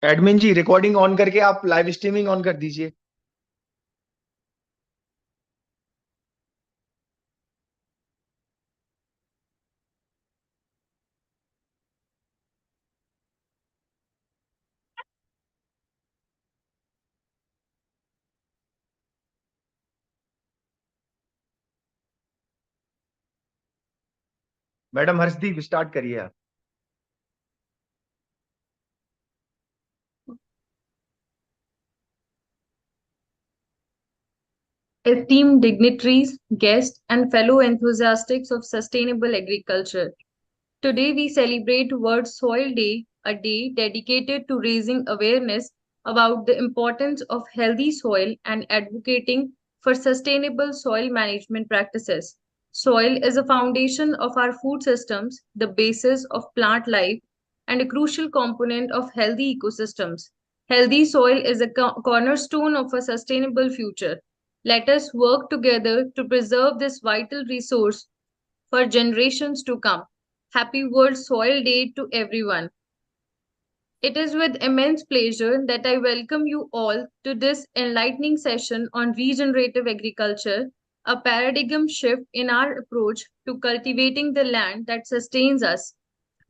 Admin ji, recording on करके आप live streaming on कर दीजिए। मैडम हर्षदीप, स्टार्ट करिए आप। Esteemed dignitaries, guests, and fellow enthusiasts of sustainable agriculture. Today we celebrate World Soil Day, a day dedicated to raising awareness about the importance of healthy soil and advocating for sustainable soil management practices. Soil is a foundation of our food systems, the basis of plant life, and a crucial component of healthy ecosystems. Healthy soil is a cornerstone of a sustainable future. Let us work together to preserve this vital resource for generations to come. Happy World Soil Day to everyone. It is with immense pleasure that I welcome you all to this enlightening session on regenerative agriculture, a paradigm shift in our approach to cultivating the land that sustains us.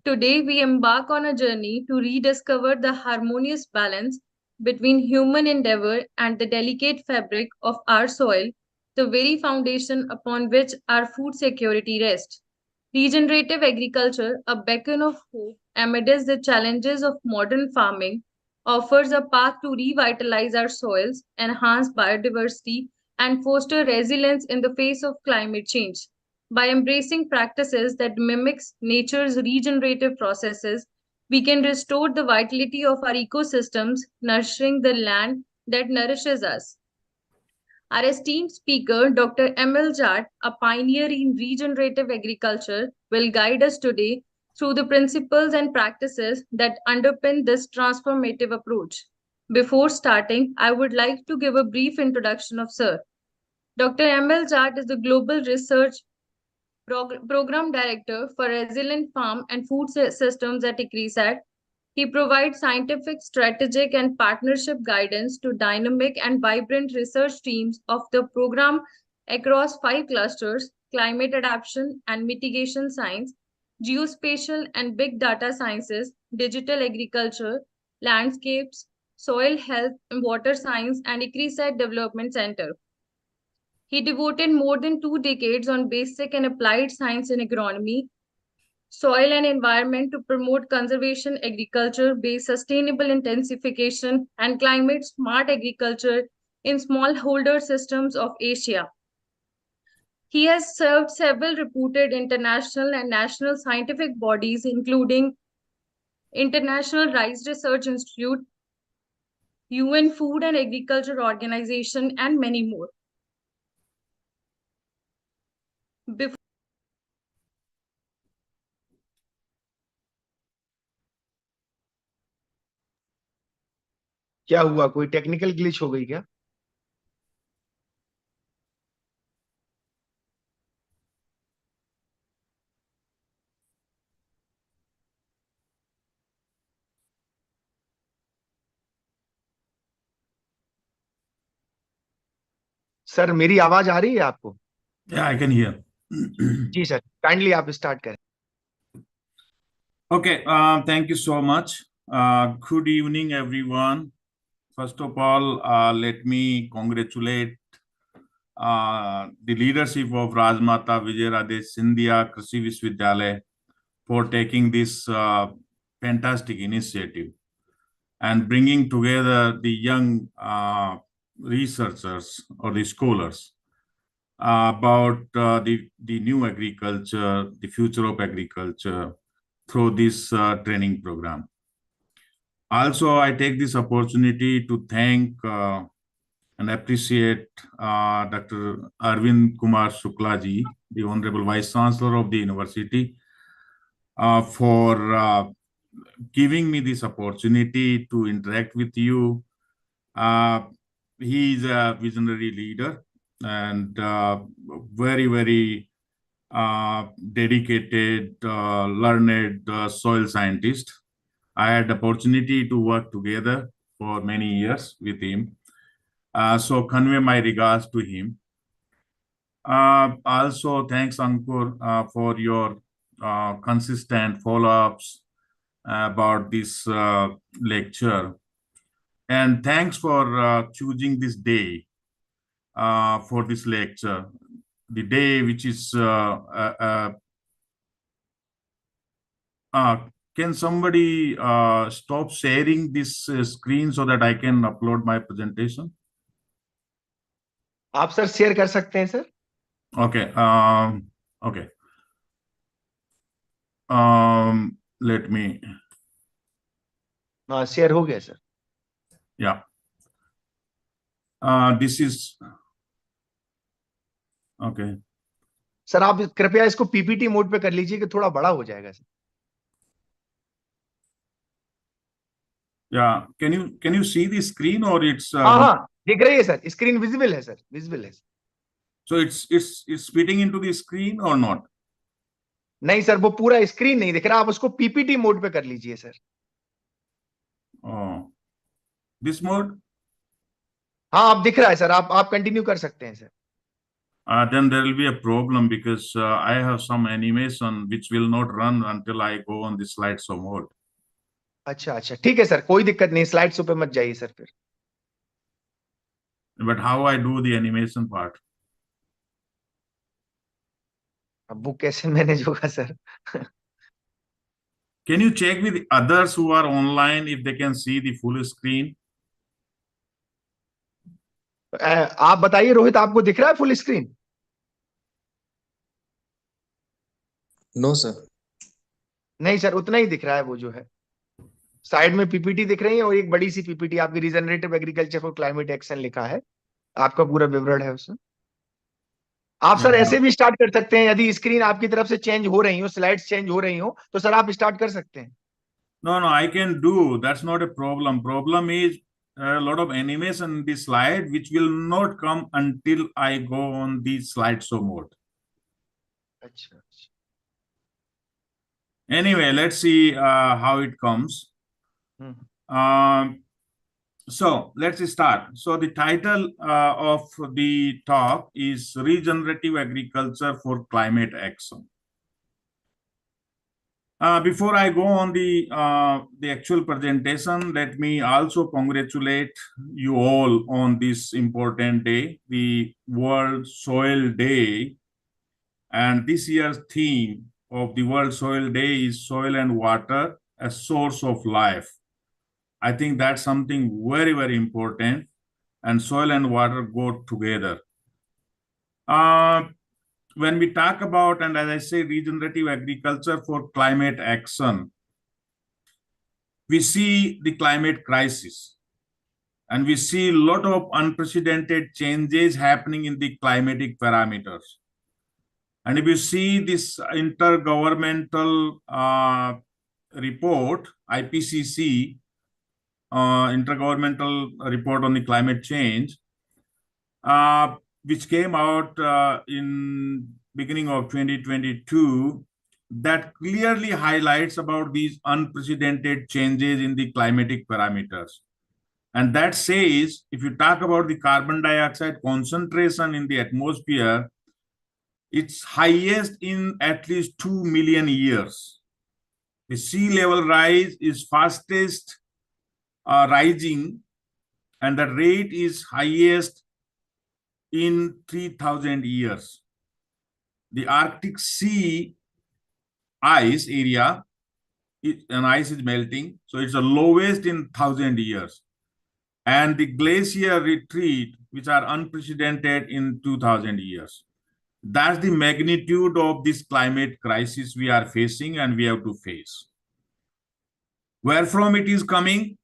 Today, we embark on a journey to rediscover the harmonious balance between human endeavor and the delicate fabric of our soil, the very foundation upon which our food security rests. Regenerative agriculture, a beacon of hope amidst the challenges of modern farming, offers a path to revitalize our soils, enhance biodiversity, and foster resilience in the face of climate change. By embracing practices that mimics nature's regenerative processes, we can restore the vitality of our ecosystems, nurturing the land that nourishes us. Our esteemed speaker, Dr. ML Jat, a pioneer in regenerative agriculture, will guide us today through the principles and practices that underpin this transformative approach. Before starting, I would like to give a brief introduction of Sir. Dr. ML Jat is the Global Research Program Director for Resilient Farm and Food Systems at ICRISAT. He provides scientific, strategic, and partnership guidance to dynamic and vibrant research teams of the program across 5 clusters: climate adaptation and mitigation science, geospatial and big data sciences, digital agriculture, landscapes, soil health, and water science, and ICRISAT Development Center. He devoted more than 2 decades on basic and applied science in agronomy, soil and environment to promote conservation agriculture based sustainable intensification and climate smart agriculture in smallholder systems of Asia. He has served several reputed international and national scientific bodies, including International Rice Research Institute, UN Food and Agriculture Organization, and many more. Before क्या हुआ, कोई technical glitch हो गई क्या? Sir, मेरी आवाज आ रही है आपको? Yeah, I can hear. जी सर, काइंडली आप स्टार्ट करें। Okay, thank you so much. Good evening, everyone. First of all, let me congratulate the leadership of Rajmata Vijayarade Scindia Krishi Vishwavidyalaya for taking this fantastic initiative and bringing together the young researchers or the scholars about the new agriculture, the future of agriculture through this training program. Also, I take this opportunity to thank and appreciate Dr. Arvind Kumar Shuklaji, the Honorable Vice Chancellor of the university, for giving me this opportunity to interact with you. He is a visionary leader and very, very dedicated, learned soil scientist. I had the opportunity to work together for many years with him. So convey my regards to him. Also, thanks, Ankur, for your consistent follow-ups about this lecture. And thanks for choosing this day for this lecture, the day which is can somebody stop sharing this screen so that I can upload my presentation? आप sir share कर सकते हैं sir. Okay. Okay. Let me. हाँ, share हो गया sir. Yeah. This is okay. Sir आप कृपया इसको पीपीटी मोड पे कर लीजिए कि थोड़ा बड़ा हो जाएगा sir. Yeah. Can you see the screen or it's हाँ हाँ, दिख रही है सर. स्क्रीन विजिबल है सर. विजिबल है. so it's fitting into the screen or not? नहीं सर, वो पूरा स्क्रीन नहीं दिख रहा. आप उसको पीपीटी मोड पे कर लीजिए सर. Oh, this mode? हाँ, आप दिख रहा है सर. आप कंटिन्यू कर सकते हैं sir. Then there will be a problem because I have some animation which will not run until I go on the slideshow mode. अच्छा अच्छा, ठीक है सर, कोई दिक्कत नहीं. स्लाइड शो पे मत जाइए सर फिर. But how I do the animation part? अब वो कैसे मैनेज होगा sir? Can you check with others who are online if they can see the full screen? आप बताइए रोहित, आपको दिख रहा है फुल स्क्रीन? No sir. नहीं सर, उतना ही दिख रहा है. वो जो है साइड में पीपीटी दिख रही है और एक बड़ी सी पीपीटी आपकी regenerative agriculture for climate action लिखा है. आपका पूरा विवरण है उसमें. आप सर ऐसे भी स्टार्ट कर सकते हैं. यदि स्क्रीन आपकी तरफ से चेंज हो रही हो, स्लाइड्स चेंज हो रही हो, तो सर आप स्टार्ट कर सकते हैं. No, I can do. That's not a problem. Problem is a lot of animation in the slide which will not come until I go on the slideshow mode. अच्छा. Anyway, let's see how it comes. So let's start. So the title of the talk is Regenerative Agriculture for Climate Action. Before I go on the actual presentation, let me also congratulate you all on this important day, the World Soil Day. And this year's theme of the World Soil Day is Soil and Water, a Source of Life. I think that's something very, very important, and soil and water go together. When we talk about, and as I say, regenerative agriculture for climate action, we see the climate crisis, and we see a lot of unprecedented changes happening in the climatic parameters. And if you see this intergovernmental report, IPCC, intergovernmental report on the climate change, which came out in beginning of 2022, that clearly highlights about these unprecedented changes in the climatic parameters. And that says, if you talk about the carbon dioxide concentration in the atmosphere, it's highest in at least 2 million years. The sea level rise is fastest rising, and the rate is highest in 3,000 years. The Arctic Sea ice area, and ice is melting, so it's the lowest in 1,000 years. And the glacier retreat, which are unprecedented in 2,000 years. That's the magnitude of this climate crisis we are facing and we have to face. Where from it is coming?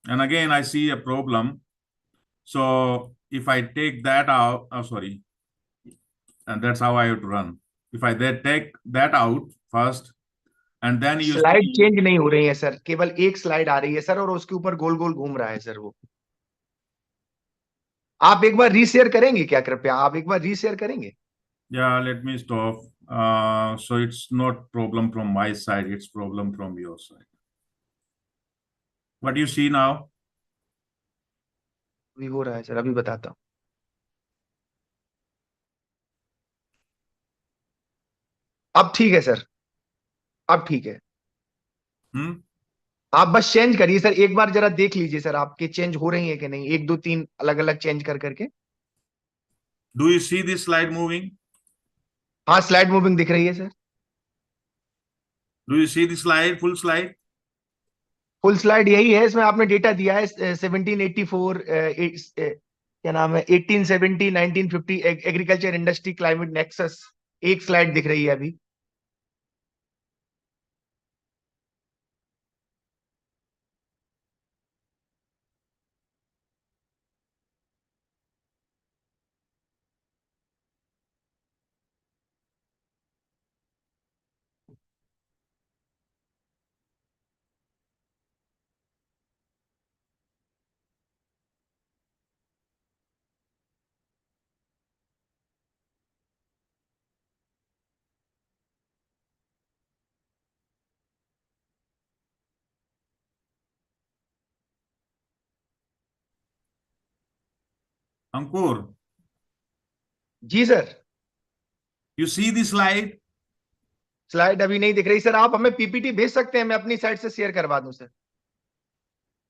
And again, I see a problem. So if I take that out, and that's how I have to run. If I then take that out first, and then you slide change नहीं हो रही है sir, केवल एक slide आ रही है sir, और उसके ऊपर गोल गोल घूम रहा है सर. वो आप एक बार रीशेयर करेंगे क्या कृपया? आप एक बार रीशेयर करेंगे? Yeah, let me stop. So it's not problem from my side, it's problem from your side. What do you see now? अभी हो रहा है सर, अभी बताता हूँ। अब ठीक है सर, अब ठीक है। Hmm? आप बस चेंज करिए सर, एक बार जरा देख लीजिए सर, आपके चेंज हो रही है कि नहीं, एक दो तीन अलग अलग चेंज कर करके। Do you see this slide moving? हाँ, स्लाइड मूविंग दिख रही है sir. Do you see the slide, full slide? Full slide यही है, इसमें आपने डेटा दिया है 1784, क्या नाम है, 1870, 1950, एग्रीकल्चर इंडस्ट्री क्लाइमेट नेक्सस। एक स्लाइड दिख रही है अभी। Ankur, जी सर। you see the slide? Slide अभी नहीं दिख रही सर, आप हमें पीपीटी भेज सकते हैं, मैं अपनी साइड से शेयर करवा दूं sir.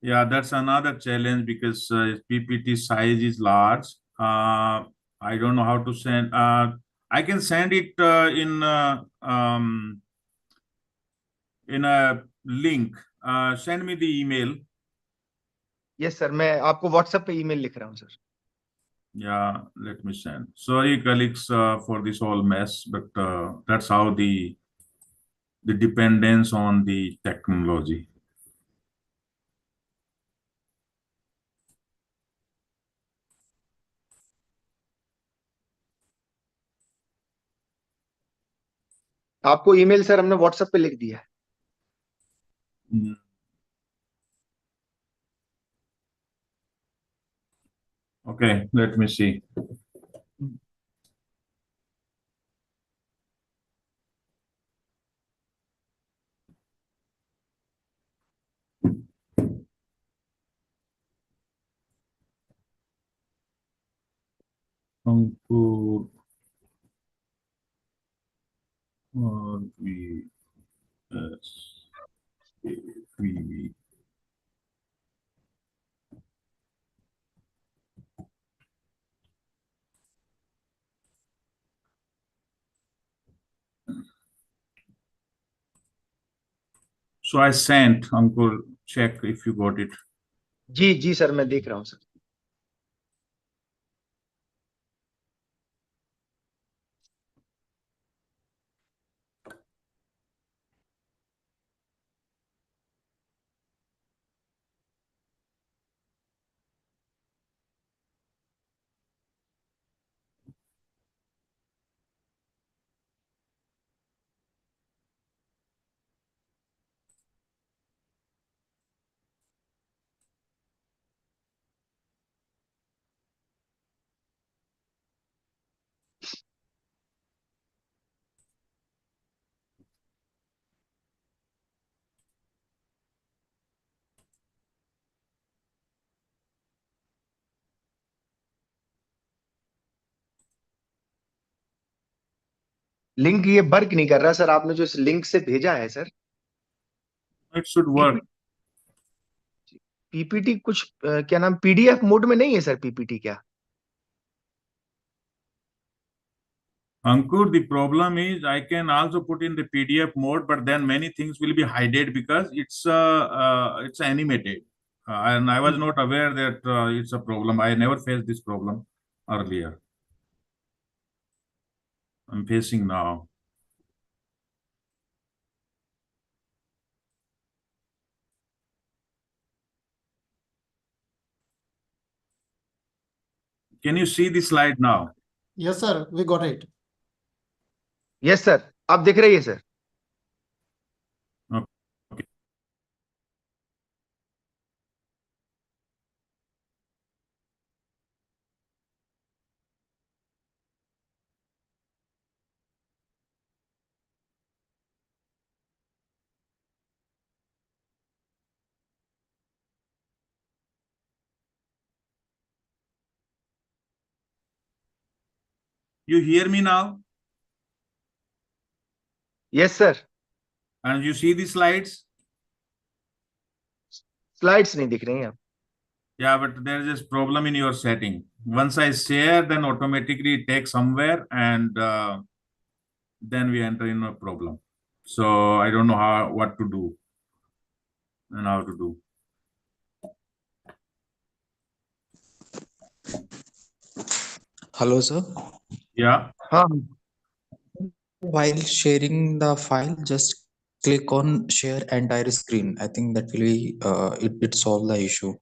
Yeah, that's another challenge because PPT size is large. I don't know how to send. I can send it in a link. Send me the email. Yes sir, मैं आपको WhatsApp पे email लिख रहा हूँ sir. Yeah, let me send. Sorry, colleagues, for this whole mess, but that's how the dependence on the technology. आपको email sir हमने WhatsApp पे लिख दिया है। Mm. Okay, let me see. Ankur, RVS, AVV. So I sent, Ankur, check if you got it. जी जी sir, मैं देख रहा हूँ सर। लिंक ये वर्क नहीं कर रहा सर, आपने जो इस लिंक से भेजा है sir. It should PP work. PPT कुछ क्या नाम, पीडीएफ मोड में नहीं है सर पीपीटी क्या? Ankur, the problem is I can also put in the PDF mode, but then many things will be hidden because it's animated, and I was not aware that it's a problem. I never faced this problem earlier. I'm facing now. Can you see the slide now? Yes, sir, we got it. Yes sir, आप दिख रही है sir. Okay. You hear me now? Yes, sir. And you see the slides? Slides नहीं दिख रही हैं आप. Yeah, but there is this problem in your setting. Once I share, then automatically it takes somewhere, and then we enter in a problem. So I don't know what to do and how to do. Hello, sir. Yeah. हाँ. While sharing the file, just click on share entire screen. I think that will be it solve the issue.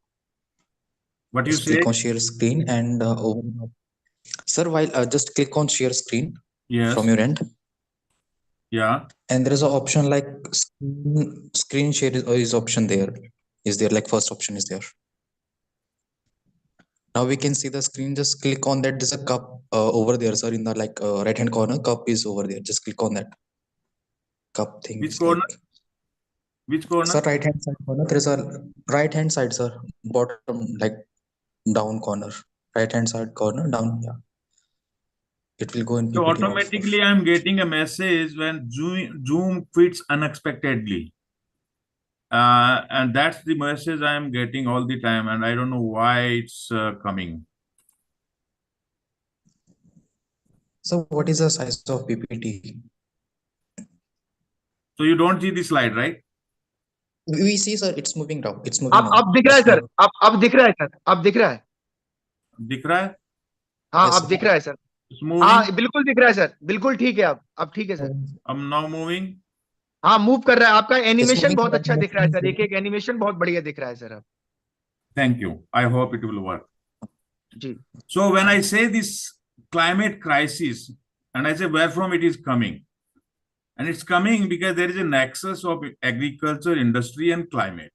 What you Just click say? on share screen and sir, while just click on share screen Yes. from your end, Yeah. and there is an option like screen share is option there. Is there like first option is there? Now we can see the screen. Just click on that. There's a cup over there, sir. In the like right hand corner, cup is over there. Just click on that cup thing. Which It's corner? like Which corner? sir, right hand side corner. There is a right hand side, sir. Bottom like down corner. Right hand side corner down. Yeah, it will go in So PPT also. automatically I'm getting a message when Zoom quits unexpectedly. And that's the message I'm getting all the time, and I don't know why it's coming. So what is the size of PPT? So you don't see the slide, right? We see, sir. It's moving down. It's moving down. अब दिख रहा है sir. अब दिख रहा है sir. अब दिख रहा है. दिख रहा है? हाँ, Yes, अब दिख रहा है सर. It's moving. हाँ, बिल्कुल दिख रहा है सर. बिल्कुल ठीक है. अब ठीक है सर. I'm now moving. हाँ, मूव कर रहा है. आपका एनिमेशन moving, बहुत sir. अच्छा दिख रहा है सर. एक एनिमेशन बहुत बढ़िया दिख रहा है सर. अब Thank you. I hope it will work. जी. So when I say this climate crisis, and I say where from it is coming, and it's coming because there is a nexus of agriculture, industry, and climate.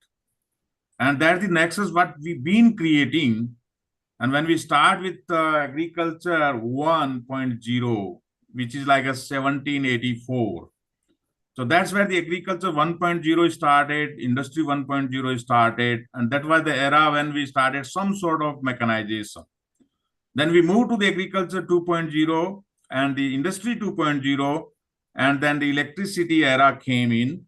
And that's the nexus what we've been creating. And when we start with agriculture 1.0, which is like a 1784. So that's where the agriculture 1.0 started, industry 1.0 started, and that was the era when we started some sort of mechanization. Then we moved to the agriculture 2.0 and the industry 2.0, and then the electricity era came in.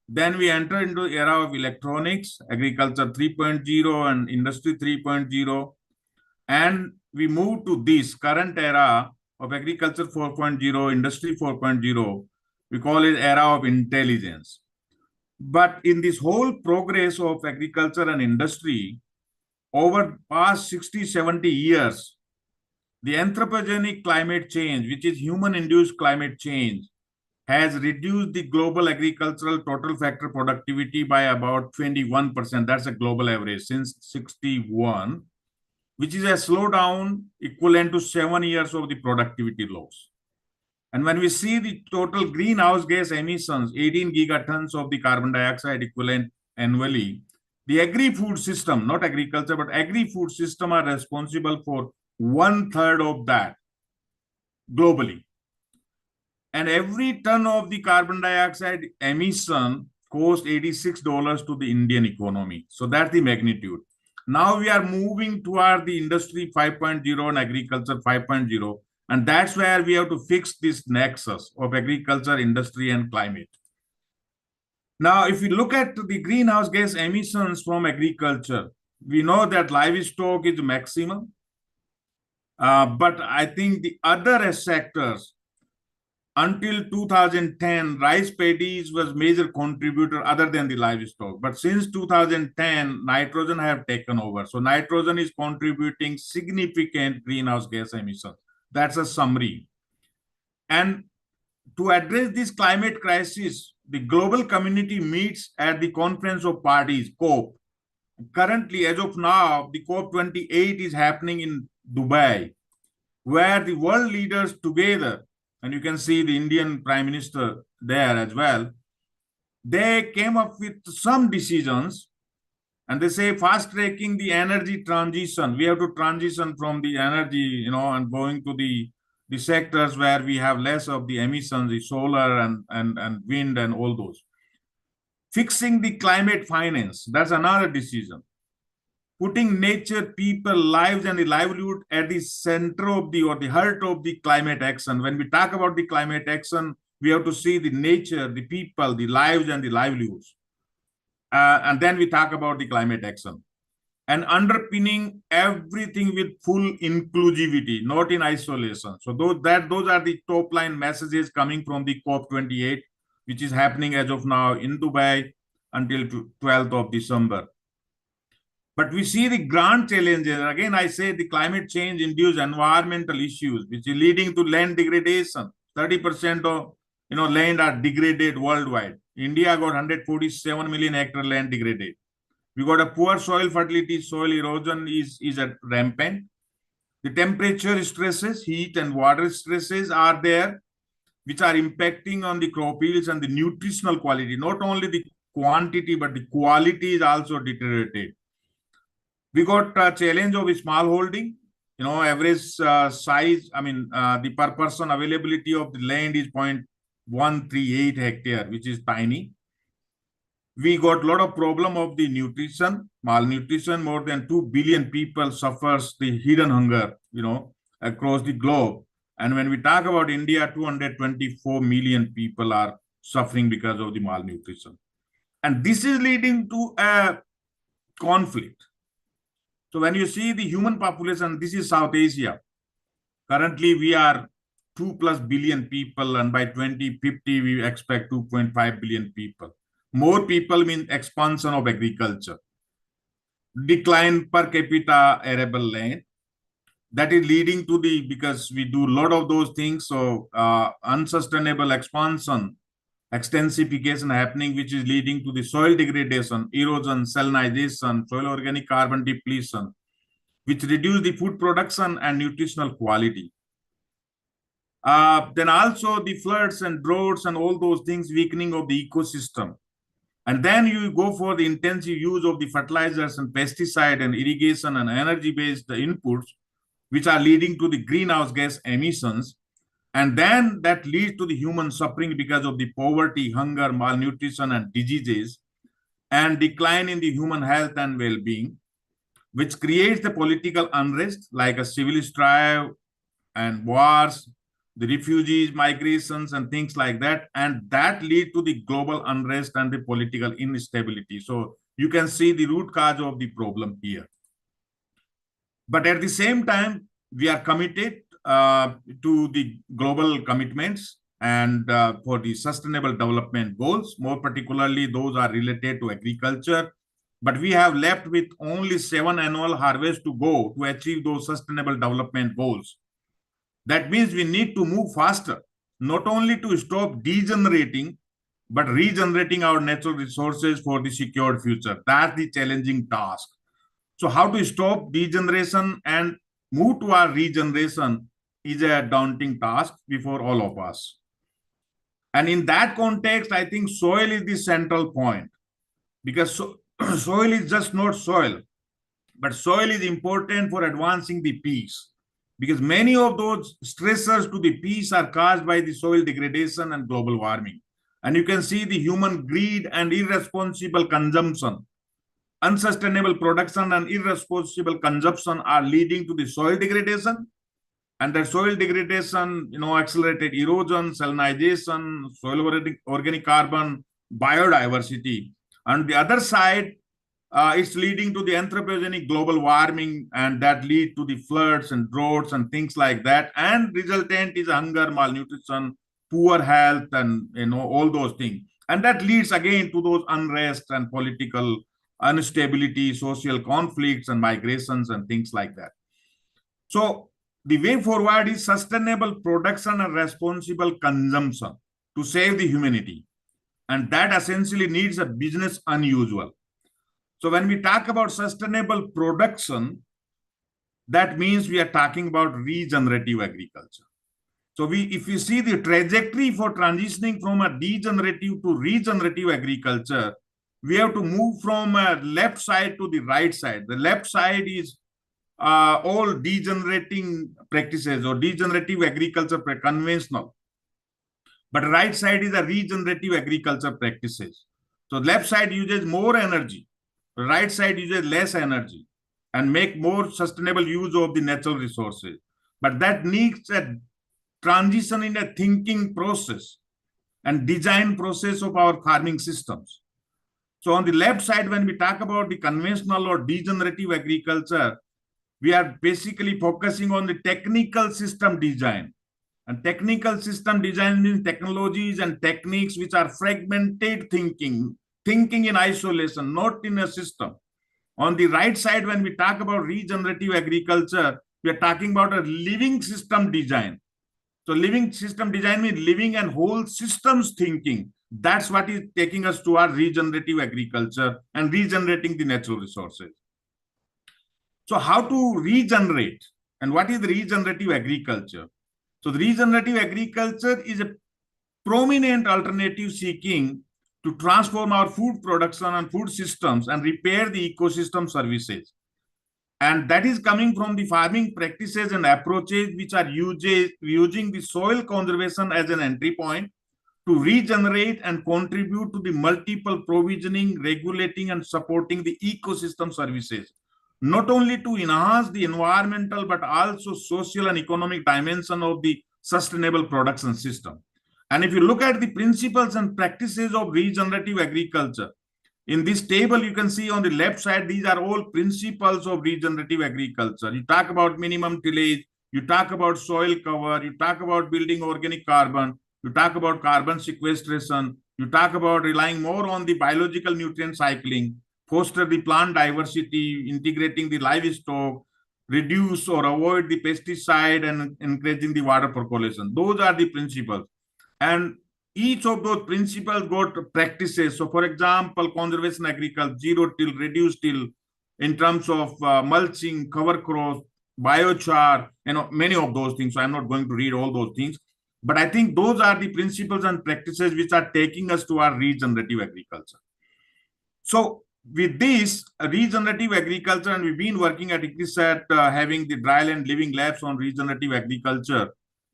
Then we entered into the era of electronics, agriculture 3.0 and industry 3.0. And we moved to this current era of agriculture 4.0, industry 4.0. We call it era of intelligence. But in this whole progress of agriculture and industry, over past 60, 70 years, the anthropogenic climate change, which is human-induced climate change, has reduced the global agricultural total factor productivity by about 21%. That's a global average since 61, which is a slowdown equivalent to 7 years of the productivity loss. And when we see the total greenhouse gas emissions, 18 gigatons of the carbon dioxide equivalent annually, the agri-food system, not agriculture, but agri-food system are responsible for 1/3 of that globally. And every ton of the carbon dioxide emission costs $86 to the Indian economy. So that's the magnitude. Now we are moving toward the industry 5.0 and agriculture 5.0. And that's where we have to fix this nexus of agriculture, industry, and climate. Now, if you look at the greenhouse gas emissions from agriculture, we know that livestock is maximum. But I think the other sectors, until 2010, rice paddies was major contributor other than the livestock. But since 2010, nitrogen have taken over. So nitrogen is contributing significant greenhouse gas emissions. That's a summary. And to address this climate crisis, the global community meets at the Conference of Parties, COP. Currently, as of now, the COP28 is happening in Dubai, where the world leaders together, and you can see the Indian Prime Minister there as well, they came up with some decisions, and they say fast-tracking the energy transition. We have to transition from the energy, and going to the sectors where we have less of the emissions, the solar and wind and all those. Fixing the climate finance, that's another decision. putting nature, people, lives, and the livelihood at the center of the or the heart of the climate action. When we talk about the climate action, we have to see the nature, the people, the lives, and the livelihoods. And then we talk about the climate action. And underpinning everything with full inclusivity, not in isolation. So those are the top line messages coming from the COP28, which is happening as of now in Dubai until 12th of December. But we see the grand challenges. Again, I say the climate change induced environmental issues, which is leading to land degradation. 30% of land are degraded worldwide. India got 147 million hectare land degraded. We got a poor soil fertility, soil erosion is at rampant. The temperature stresses, heat and water stresses are there, which are impacting on the crop yields and the nutritional quality. Not only the quantity, but the quality is also deteriorated. We got a challenge of smallholding. Average size, the per person availability of the land is 0.138 hectare, which is tiny. We got a lot of problem of the nutrition, malnutrition. More than 2 billion people suffers the hidden hunger, across the globe. And when we talk about India, 224 million people are suffering because of the malnutrition. And this is leading to a conflict. So when you see the human population, this is South Asia. Currently, we are 2+ billion people, and by 2050, we expect 2.5 billion people. More people mean expansion of agriculture, decline per capita arable land. That is leading to because we do a lot of those things, so unsustainable expansion, extensification happening, which is leading to the soil degradation, erosion, salinization, soil organic carbon depletion, which reduce the food production and nutritional quality. Then also the floods and droughts and all those things, weakening of the ecosystem. And then you go for the intensive use of the fertilizers and pesticide and irrigation and energy-based inputs, which are leading to the greenhouse gas emissions. And then that leads to the human suffering because of the poverty, hunger, malnutrition, and diseases, and decline in the human health and well-being, which creates the political unrest like a civil strife and wars, the refugees, migrations, and things like that. And that lead to the global unrest and the political instability. So you can see the root cause of the problem here. But at the same time, we are committed to the global commitments and for the sustainable development goals. More particularly, those are related to agriculture. But we have left with only 7 annual harvests to go to achieve those sustainable development goals. That means we need to move faster, not only to stop degenerating, but regenerating our natural resources for the secured future. That's the challenging task. So how to stop degeneration and move to our regeneration is a daunting task before all of us. And in that context, I think soil is the central point, because soil is just not soil, but soil is important for advancing the peace, because many of those stressors to the peace are caused by the soil degradation and global warming. And you can see the human greed and irresponsible consumption. Unsustainable production and irresponsible consumption are leading to the soil degradation. And the soil degradation, accelerated erosion, salinization, soil organic carbon, biodiversity. On the other side, it's leading to the anthropogenic global warming, and that lead to the floods and droughts and things like that. And resultant is hunger, malnutrition, poor health, and all those things. And that leads again to those unrest and political instability, social conflicts and migrations and things like that. So the way forward is sustainable production and responsible consumption to save the humanity. And that essentially needs a business unusual. So when we talk about sustainable production, that means we are talking about regenerative agriculture. So if you see the trajectory for transitioning from a degenerative to regenerative agriculture, we have to move from a left side to the right side. The left side is all degenerating practices or degenerative agriculture conventional. But right side is a regenerative agriculture practices. So left side uses more energy. Right side uses less energy. and make more sustainable use of the natural resources. But that needs a transition in a thinking process and design process of our farming systems. So on the left side, when we talk about the conventional or degenerative agriculture, we are basically focusing on the technical system design. And technical system design means technologies and techniques which are fragmented thinking in isolation, not in a system. On the right side, when we talk about regenerative agriculture, we are talking about a living system design. So living system design means living and whole systems thinking. That's what is taking us to our regenerative agriculture and regenerating the natural resources. So how to regenerate and what is the regenerative agriculture? So the regenerative agriculture is a prominent alternative seeking to transform our food production and food systems and repair the ecosystem services. And that is coming from the farming practices and approaches which are using the soil conservation as an entry point to regenerate and contribute to the multiple provisioning, regulating, and supporting the ecosystem services, not only to enhance the environmental, but also social and economic dimension of the sustainable production system. And if you look at the principles and practices of regenerative agriculture, in this table, you can see on the left side, these are all principles of regenerative agriculture. You talk about minimum tillage, you talk about soil cover, you talk about building organic carbon, you talk about carbon sequestration, you talk about relying more on the biological nutrient cycling, foster the plant diversity, integrating the livestock, reduce or avoid the pesticide, and encouraging the water percolation. Those are the principles. And each of those principles got practices. So for example, conservation agriculture, zero till, reduced till, in terms of mulching, cover crops, biochar, many of those things. So I'm not going to read all those things. But I think those are the principles and practices which are taking us to our regenerative agriculture. So with this regenerative agriculture, and we've been working at ICRISAT having the dryland living labs on regenerative agriculture,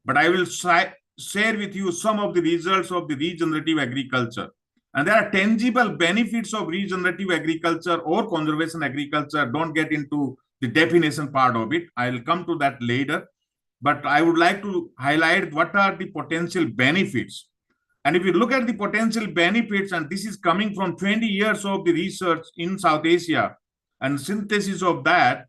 but I will share with you some of the results of the regenerative agriculture. And there are tangible benefits of regenerative agriculture or conservation agriculture. Don't get into the definition part of it. I'll come to that later. But I would like to highlight what are the potential benefits. And if you look at the potential benefits, and this is coming from 20 years of the research in South Asia and synthesis of that,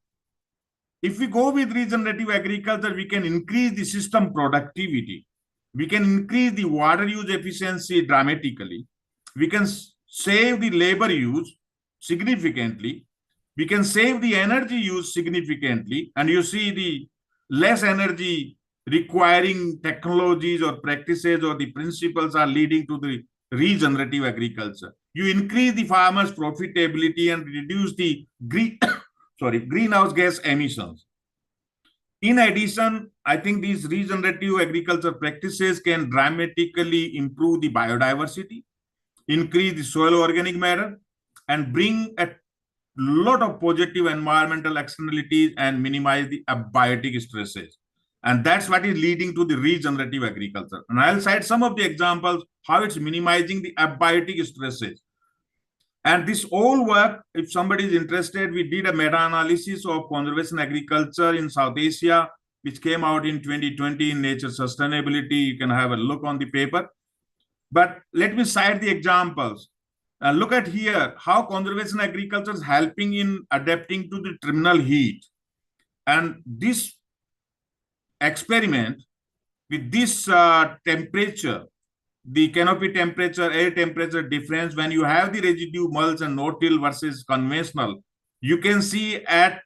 if we go with regenerative agriculture, we can increase the system productivity. We can increase the water use efficiency dramatically. We can save the labor use significantly. We can save the energy use significantly. And you see the less energy requiring technologies or practices or the principles are leading to the regenerative agriculture. You increase the farmers' profitability and reduce the greenhouse gas emissions. In addition, I think these regenerative agriculture practices can dramatically improve the biodiversity, increase the soil organic matter, and bring a lot of positive environmental externalities and minimize the abiotic stresses. And that's what is leading to the regenerative agriculture. And I'll cite some of the examples how it's minimizing the abiotic stresses. And this all work, if somebody is interested, we did a meta-analysis of conservation agriculture in South Asia, which came out in 2020 in Nature Sustainability. You can have a look on the paper. But let me cite the examples. Look at here how conservation agriculture is helping in adapting to the terminal heat. And this experiment with this temperature, the canopy temperature, air temperature difference, when you have the residue mulch and no-till versus conventional, you can see at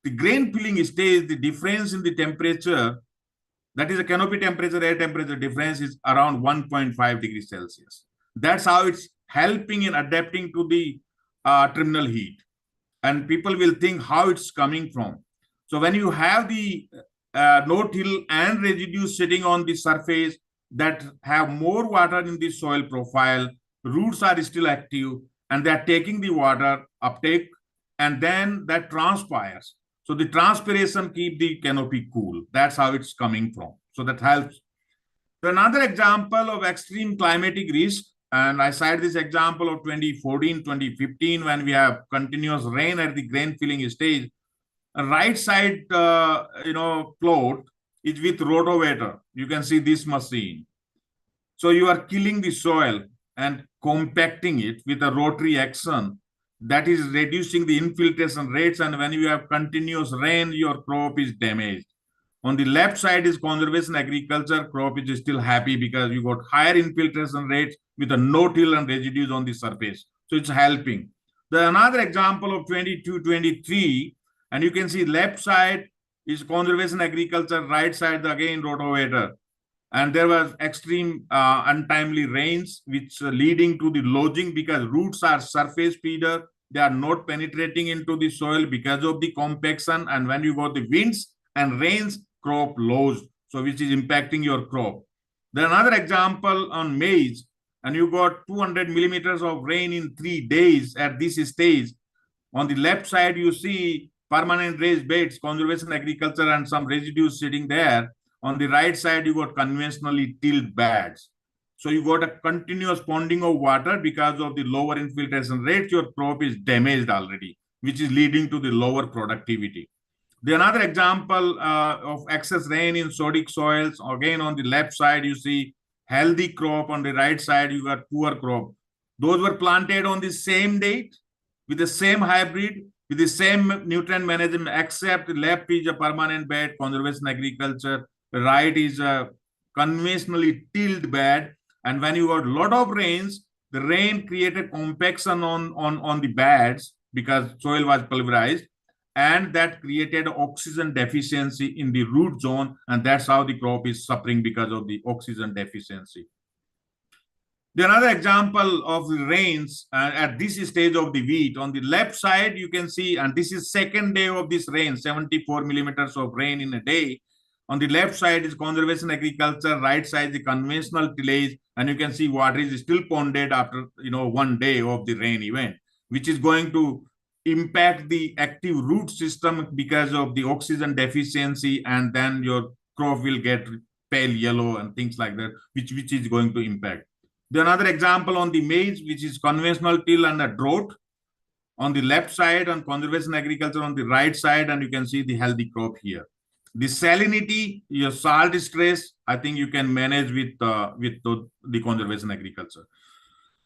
the grain filling stage, the difference in the temperature, that is a canopy temperature, air temperature difference is around 1.5 degrees Celsius. That's how it's helping in adapting to the terminal heat. And people will think how it's coming from. So when you have the no-till and residue sitting on the surface that have more water in the soil profile, roots are still active, and they're taking the water uptake, and then that transpires. So the transpiration keeps the canopy cool. That's how it's coming from. So that helps. So another example of extreme climatic risk, and I cite this example of 2014, 2015, when we have continuous rain at the grain filling stage. right side, plot is with rotavator. You can see this machine. So you are killing the soil and compacting it with a rotary action that is reducing the infiltration rates. And when you have continuous rain, your crop is damaged. On the left side is conservation agriculture. Crop is still happy because you got higher infiltration rates with a no-till and residues on the surface. So it's helping. The another example of 22-23, and you can see left side is conservation agriculture, right side again rotavator. And there was extreme untimely rains, which leading to the lodging because roots are surface feeder. They are not penetrating into the soil because of the compaction. And when you got the winds and rains, crop lodged, so which is impacting your crop. Then another example on maize, and you got 200 millimeters of rain in 3 days at this stage. On the left side, you see permanent raised beds, conservation agriculture, and some residues sitting there. On the right side, you got conventionally tilled beds. So you got a continuous ponding of water because of the lower infiltration rate. Your crop is damaged already, which is leading to the lower productivity. The another example of excess rain in sodic soils. Again, on the left side, you see healthy crop. On the right side, you got poor crop. Those were planted on the same date with the same hybrid, with the same nutrient management, except left is a permanent bed, conservation agriculture. Right is a conventionally tilled bed. And when you got a lot of rains, the rain created compaction on the beds because soil was pulverized, and that created oxygen deficiency in the root zone, and that's how the crop is suffering because of the oxygen deficiency. The another example of the rains at this stage of the wheat. On the left side, you can see, and this is second day of this rain, 74 millimeters of rain in a day. On the left side is conservation agriculture, right side is the conventional tillage, and you can see water is still ponded after 1 day of the rain event, which is going to impact the active root system because of the oxygen deficiency, and then your crop will get pale yellow and things like that, which is going to impact. The another example on the maize, which is conventional till and a drought. On the left side, on conservation agriculture on the right side, and you can see the healthy crop here. The salinity, your salt stress, I think you can manage with the conservation agriculture.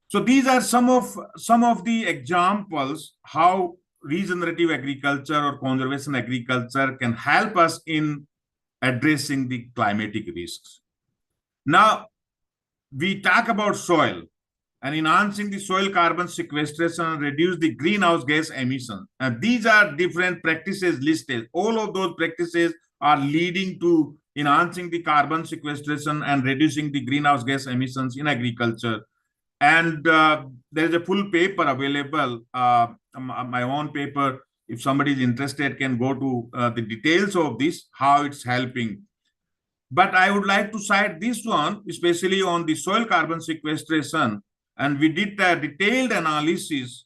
So these are some of the examples how regenerative agriculture or conservation agriculture can help us in addressing the climatic risks. Now, we talk about soil and enhancing the soil carbon sequestration and reduce the greenhouse gas emission. And these are different practices listed. All of those practices are leading to enhancing the carbon sequestration and reducing the greenhouse gas emissions in agriculture. And there is a full paper available, my own paper. If somebody is interested, can go to the details of this, how it's helping. But I would like to cite this one, especially on the soil carbon sequestration. And we did a detailed analysis,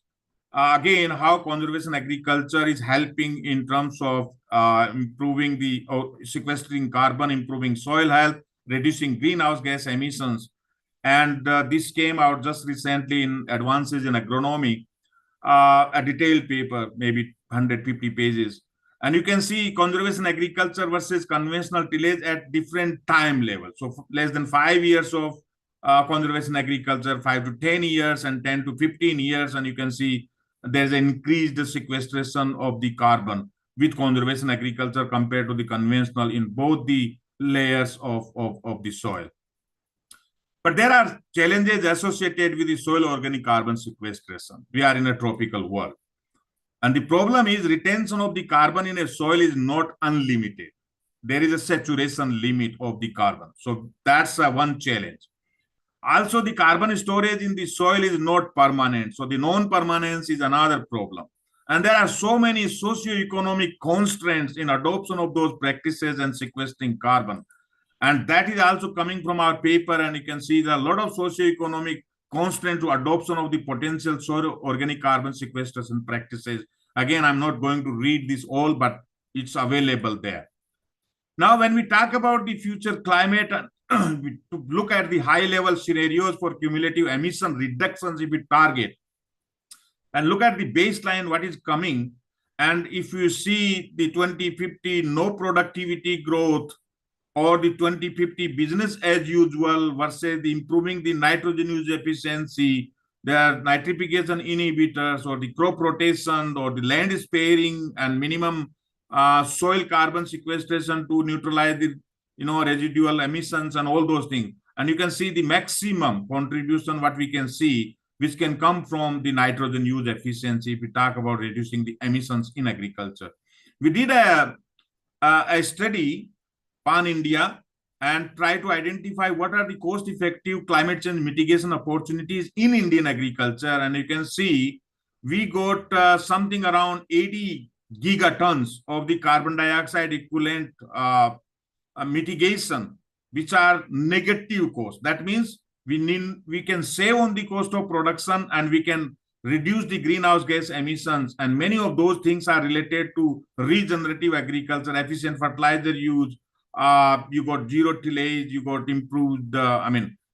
again, how conservation agriculture is helping in terms of improving the sequestering carbon, improving soil health, reducing greenhouse gas emissions. And this came out just recently in Advances in Agronomy, a detailed paper, maybe 150 pages. And you can see conservation agriculture versus conventional tillage at different time levels. So less than 5 years of conservation agriculture, 5 to 10 years, and 10 to 15 years. And you can see there's an increased sequestration of the carbon with conservation agriculture compared to the conventional in both the layers of the soil. But there are challenges associated with the soil organic carbon sequestration. We are in a tropical world. And the problem is retention of the carbon in a soil is not unlimited. There is a saturation limit of the carbon. So that's one challenge. Also, the carbon storage in the soil is not permanent. So the non-permanence is another problem. And there are so many socio-economic constraints in adoption of those practices and sequestering carbon. And that is also coming from our paper. And you can see there are a lot of socio-economic constraints to adoption of the potential soil organic carbon sequestration practices. Again, I'm not going to read this all, but it's available there. Now, when we talk about the future climate, to look at the high-level scenarios for cumulative emission reductions if we target, and look at the baseline, what is coming, And if you see the 2050 no productivity growth or the 2050 business as usual versus the improving the nitrogen use efficiency, the nitrification inhibitors or the crop rotation or the land sparing and minimum soil carbon sequestration to neutralize the residual emissions and all those things. And you can see the maximum contribution what we can see, which can come from the nitrogen use efficiency if we talk about reducing the emissions in agriculture. We did a study pan-India and try to identify what are the cost-effective climate change mitigation opportunities in Indian agriculture. And you can see we got something around 80 gigatons of the carbon dioxide equivalent mitigation, which are negative cost. That means we can save on the cost of production and we can reduce the greenhouse gas emissions. And many of those things are related to regenerative agriculture, efficient fertilizer use. You got zero tillage, you got improved,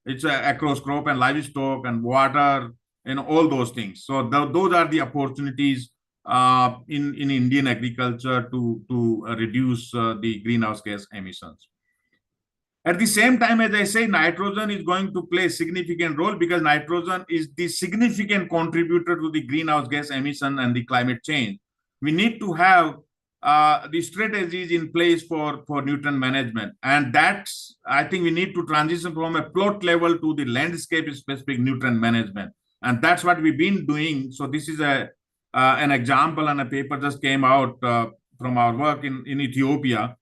it's across crop and livestock and water and all those things. So those are the opportunities in Indian agriculture to reduce the greenhouse gas emissions. At the same time, as I say, nitrogen is going to play a significant role because nitrogen is the significant contributor to the greenhouse gas emission and the climate change. We need to have the strategies in place for nutrient management. And that's, I think we need to transition from a plot level to the landscape specific nutrient management. And that's what we've been doing. So this is an example, and a paper just came out from our work in Ethiopia,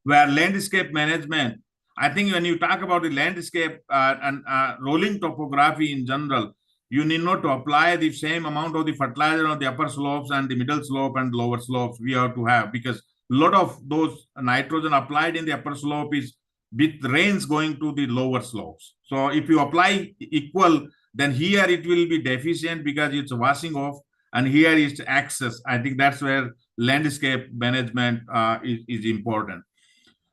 where landscape management, I think when you talk about the landscape and rolling topography in general, you need not to apply the same amount of the fertilizer on the upper slopes and the middle slope and lower slopes we have to have, because a lot of those nitrogen applied in the upper slope is with rains going to the lower slopes. So if you apply equal, then here it will be deficient because it's washing off, and here is excess. I think that's where landscape management is important.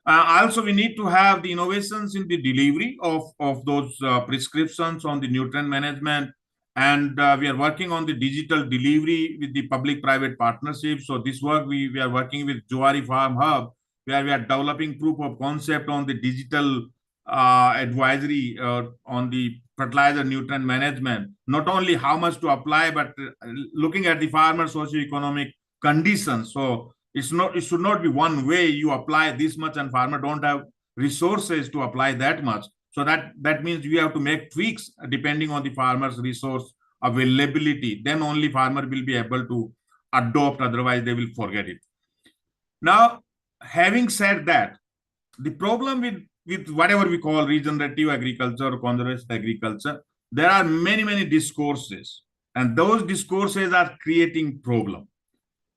Also, we need to have the innovations in the delivery of those prescriptions on the nutrient management. And we are working on the digital delivery with the public-private partnership. So this work, we are working with Zuari Farm Hub, where we are developing proof of concept on the digital advisory on the fertilizer nutrient management. Not only how much to apply, but looking at the farmer socioeconomic conditions. So it should not be one way you apply this much and farmer don't have resources to apply that much. So that means we have to make tweaks depending on the farmer's resource availability. Then only farmer will be able to adopt, otherwise they will forget it. Now, having said that, the problem with whatever we call regenerative agriculture or conservation agriculture, there are many discourses, and those discourses are creating problem.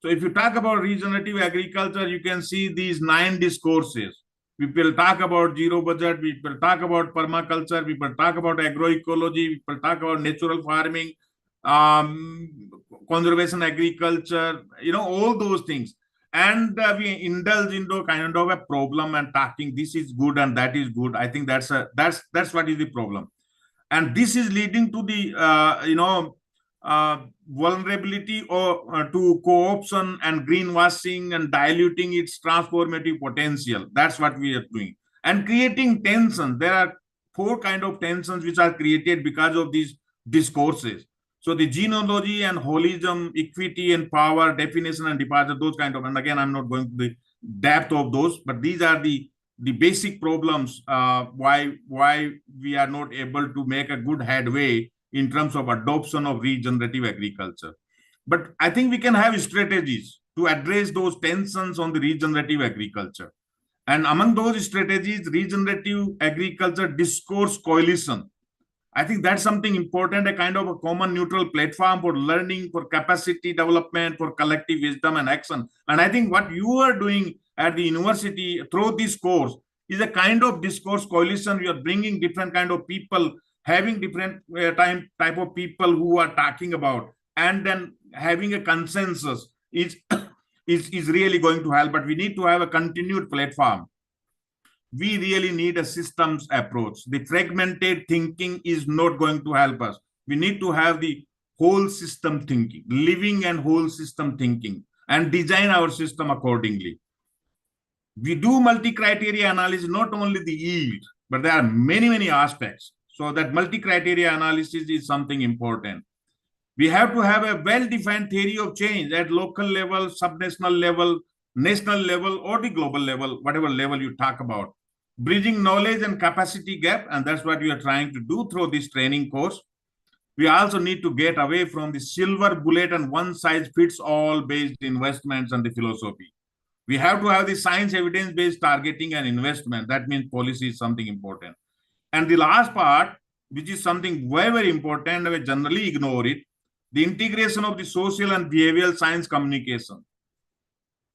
So if you talk about regenerative agriculture, you can see these 9 discourses. People talk about zero budget, people talk about permaculture, people talk about agroecology, people talk about natural farming, conservation agriculture, all those things. And we indulge into kind of a problem and talking this is good and that is good. I think that's what is the problem. And this is leading to the vulnerability to co-option and greenwashing and diluting its transformative potential. That's what we are doing. And creating tensions. There are 4 kinds of tensions which are created because of these discourses. So the genealogy and holism, equity and power, definition and departure, those kind of, and again, I'm not going to the depth of those, but these are the basic problems why we are not able to make a good headway in terms of adoption of regenerative agriculture. But I think we can have strategies to address those tensions on the regenerative agriculture. And among those strategies, regenerative agriculture discourse coalition. I think that's something important, a kind of a common neutral platform for learning, for capacity development, for collective wisdom and action. And I think what you are doing at the university through this course is a kind of discourse coalition. You are bringing different kind of people, having different type of people who are talking about, and then having a consensus is really going to help. But we need to have a continued platform. We really need a systems approach. The fragmented thinking is not going to help us. We need to have the whole system thinking, living and whole system thinking. and design our system accordingly. We do multi-criteria analysis, not only the yield, but there are many, many aspects. So that multi-criteria analysis is something important. We have to have a well-defined theory of change at local level, subnational level, national level, or the global level, whatever level you talk about. Bridging knowledge and capacity gap, and that's what we are trying to do through this training course. We also need to get away from the silver bullet and one-size-fits-all based investments and the philosophy. We have to have the science evidence-based targeting and investment. That means policy is something important. And the last part, which is something very, very important, and we generally ignore it, the integration of the social and behavioral science communication.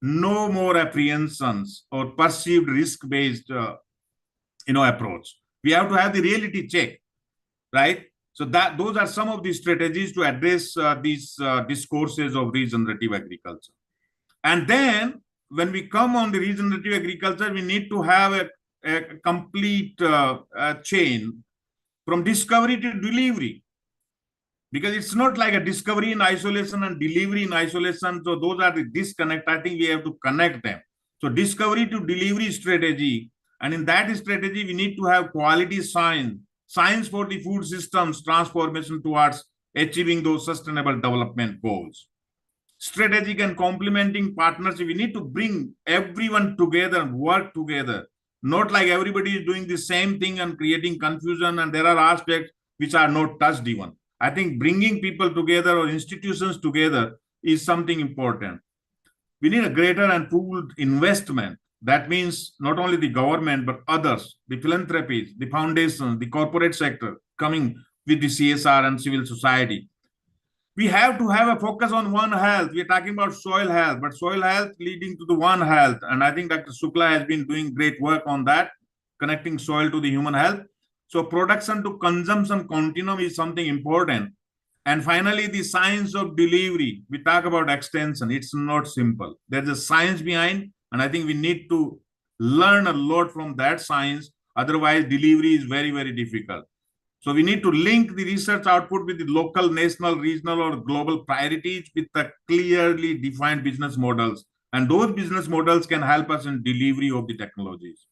No more apprehensions or perceived risk-based approach. We have to have the reality check, right? So those are some of the strategies to address these discourses of regenerative agriculture. And then when we come on the regenerative agriculture, we need to have a complete chain from discovery to delivery. Because it's not like a discovery in isolation and delivery in isolation. So those are the disconnect. I think we have to connect them. So discovery to delivery strategy. And in that strategy, we need to have quality science for the food systems transformation towards achieving those sustainable development goals. Strategic and complementing partnership. We need to bring everyone together and work together. Not like everybody is doing the same thing and creating confusion. And there are aspects which are not touched even. I think bringing people together or institutions together is something important. We need a greater and pooled investment. That means not only the government, but others, the philanthropies, the foundations, the corporate sector coming with the CSR and civil society. We have to have a focus on One Health. We're talking about soil health, but soil health leading to the One Health. And I think Dr. Shukla has been doing great work on that, connecting soil to the human health. So production to consumption continuum is something important. And finally, the science of delivery. We talk about extension. It's not simple. There's a science behind, and I think we need to learn a lot from that science. Otherwise, delivery is very, very difficult. So we need to link the research output with the local, national, regional, or global priorities with the clearly defined business models. And those business models can help us in delivery of the technologies.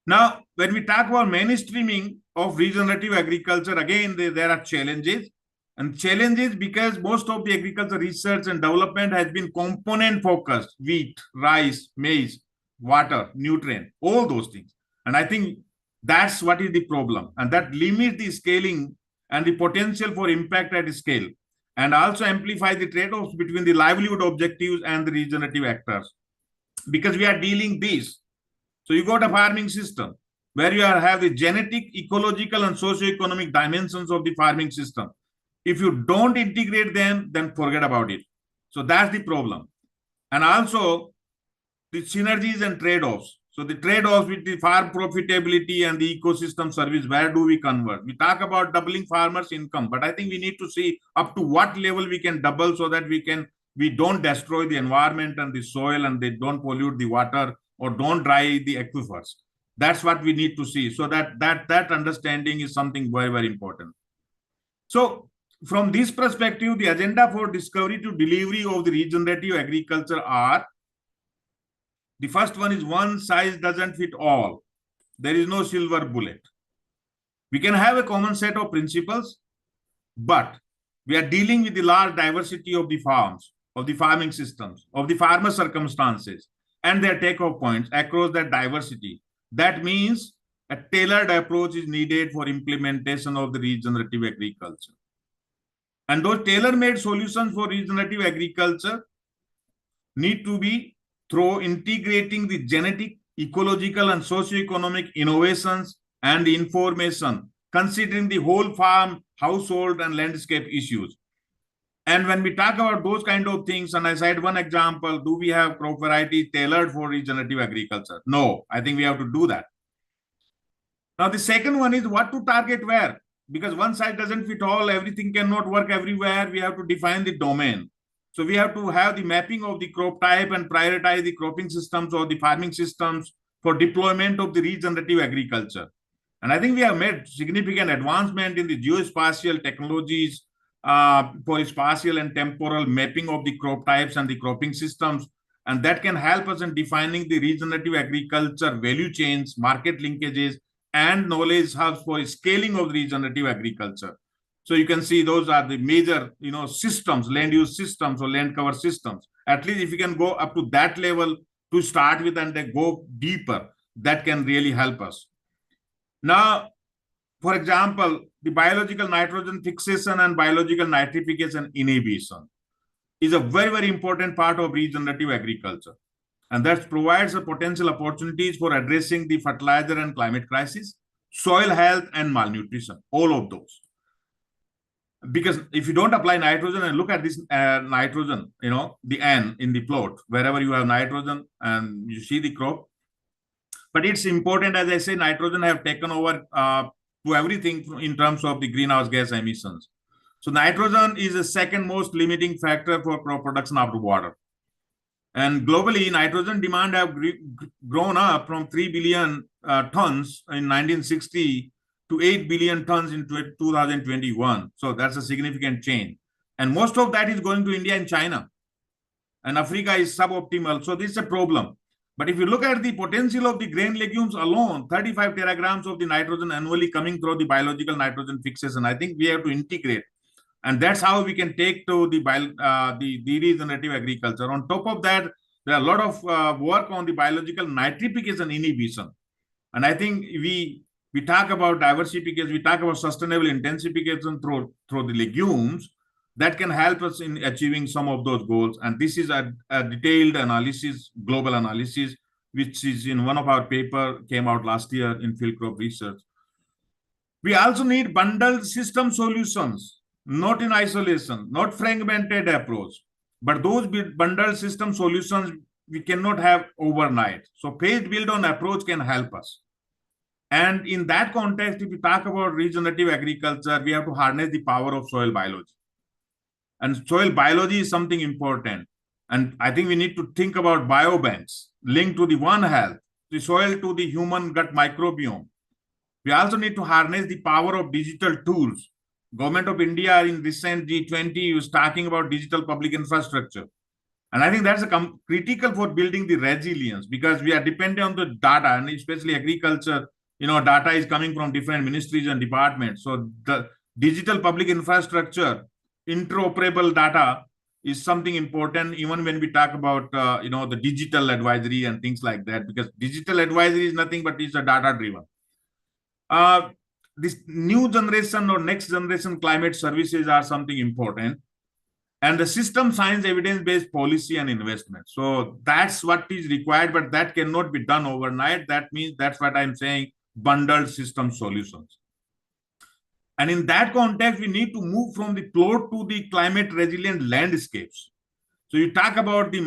Now, when we talk about mainstreaming of regenerative agriculture, again, there are challenges. And challenges because most of the agriculture research and development has been component focused: wheat, rice, maize, water, nutrient, all those things. And I think that's what is the problem. And that limits the scaling and the potential for impact at scale, and also amplify the trade-offs between the livelihood objectives and the regenerative actors. Because we are dealing this. So you got a farming system where you have the genetic, ecological, and socio-economic dimensions of the farming system. If you don't integrate them, then forget about it. So that's the problem. And also the synergies and trade-offs. So the trade-offs with the farm profitability and the ecosystem service, where do we convert? We talk about doubling farmers' income, but I think we need to see up to what level we can double so that we don't destroy the environment and the soil, and they don't pollute the water or don't dry the aquifers. That's what we need to see. So that understanding is something very, very important. So from this perspective, the agenda for discovery to delivery of the regenerative agriculture are: the first one is one size doesn't fit all. There is no silver bullet. We can have a common set of principles, but we are dealing with the large diversity of the farms, of the farming systems, of the farmer circumstances, and their takeoff points across that diversity. That means a tailored approach is needed for implementation of the regenerative agriculture. And those tailor-made solutions for regenerative agriculture need to be through integrating the genetic, ecological, and socio-economic innovations and the information, considering the whole farm, household, and landscape issues. And when we talk about those kind of things, and I said one example, do we have crop varieties tailored for regenerative agriculture? No, I think we have to do that. Now, the second one is what to target where, because one size doesn't fit all, everything cannot work everywhere. We have to define the domain. So we have to have the mapping of the crop type and prioritize the cropping systems or the farming systems for deployment of the regenerative agriculture. And I think we have made significant advancement in the geospatial technologies for spatial and temporal mapping of the crop types and the cropping systems. And that can help us in defining the regenerative agriculture value chains, market linkages, and knowledge hubs for scaling of regenerative agriculture. So you can see those are the major, systems, land use systems or land cover systems. At least if you can go up to that level to start with and then go deeper, that can really help us. Now, for example, the biological nitrogen fixation and biological nitrification inhibition is a very, very important part of regenerative agriculture. And that provides a potential opportunities for addressing the fertilizer and climate crisis, soil health, and malnutrition, all of those. Because if you don't apply nitrogen and look at this nitrogen, the N in the plot, wherever you have nitrogen and you see the crop. But it's important, as I say, nitrogen have taken over to everything in terms of the greenhouse gas emissions. So nitrogen is the second most limiting factor for crop production after water. And globally, nitrogen demand have grown up from 3 billion tons in 1960 to 8 billion tons in 2021. So that's a significant change. And most of that is going to India and China. And Africa is suboptimal. So this is a problem. But if you look at the potential of the grain legumes alone, 35 teragrams of the nitrogen annually coming through the biological nitrogen fixation, I think we have to integrate. And that's how we can take to the regenerative agriculture. On top of that, there are a lot of work on the biological nitrification inhibition. And I think we talk about diversification, we talk about sustainable intensification through the legumes that can help us in achieving some of those goals. And this is a detailed analysis, global analysis, which is in one of our paper came out last year in Field Crop Research. We also need bundled system solutions, not in isolation, not fragmented approach, but those bundled system solutions we cannot have overnight. So phased build on approach can help us. And in that context, if we talk about regenerative agriculture, we have to harness the power of soil biology. And soil biology is something important. And I think we need to think about biobanks linked to the One Health, the soil to the human gut microbiome. We also need to harness the power of digital tools. Government of India in recent G20 is talking about digital public infrastructure. And I think that's critical for building the resilience, because we are dependent on the data, and especially agriculture, data is coming from different ministries and departments. So the digital public infrastructure, interoperable data is something important, even when we talk about, the digital advisory and things like that, because digital advisory is nothing but it's a data driven. This new generation or next generation climate services are something important. And the system science evidence-based policy and investment. So that's what is required, but that cannot be done overnight. That means that's what I'm saying, bundled system solutions. And in that context, we need to move from the plot to the climate resilient landscapes. So you talk about the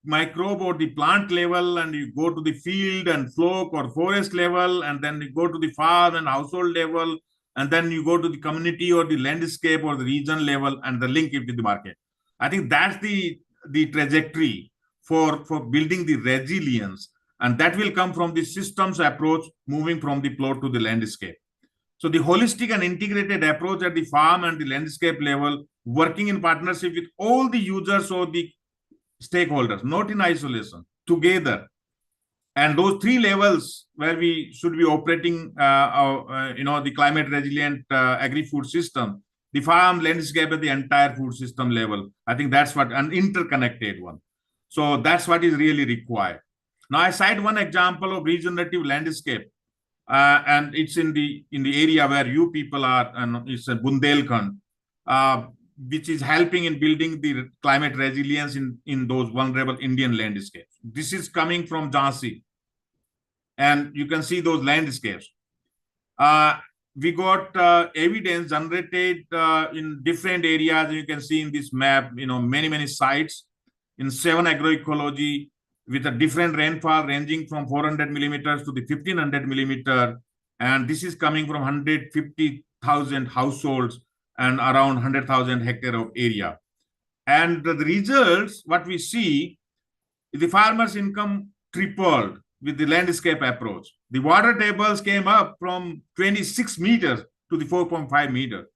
microbe or the plant level, and you go to the field and flock or forest level, and then you go to the farm and household level, and then you go to the community or the landscape or the region level, and the link it with the market. I think that's the trajectory for building the resilience, and that will come from the systems approach, moving from the plot to the landscape. So the holistic and integrated approach at the farm and the landscape level, working in partnership with all the users or the stakeholders, not in isolation, together. And those three levels where we should be operating, the climate resilient agri-food system, the farm, landscape, and the entire food system level. I think that's what an interconnected one. So that's what is really required. Now I cite one example of regenerative landscape, and it's in the area where you people are, and it's a Bundelkhand, which is helping in building the climate resilience in those vulnerable Indian landscapes. This is coming from Jhansi. And you can see those landscapes. We got evidence generated in different areas. You can see in this map, many sites in 7 agroecology with a different rainfall ranging from 400 millimeters to the 1500 millimeter. And this is coming from 150,000 households and around 100,000 hectare of area. And the results, what we see, the farmer's income tripled with the landscape approach. The water tables came up from 26 meters to the 4.5 meters.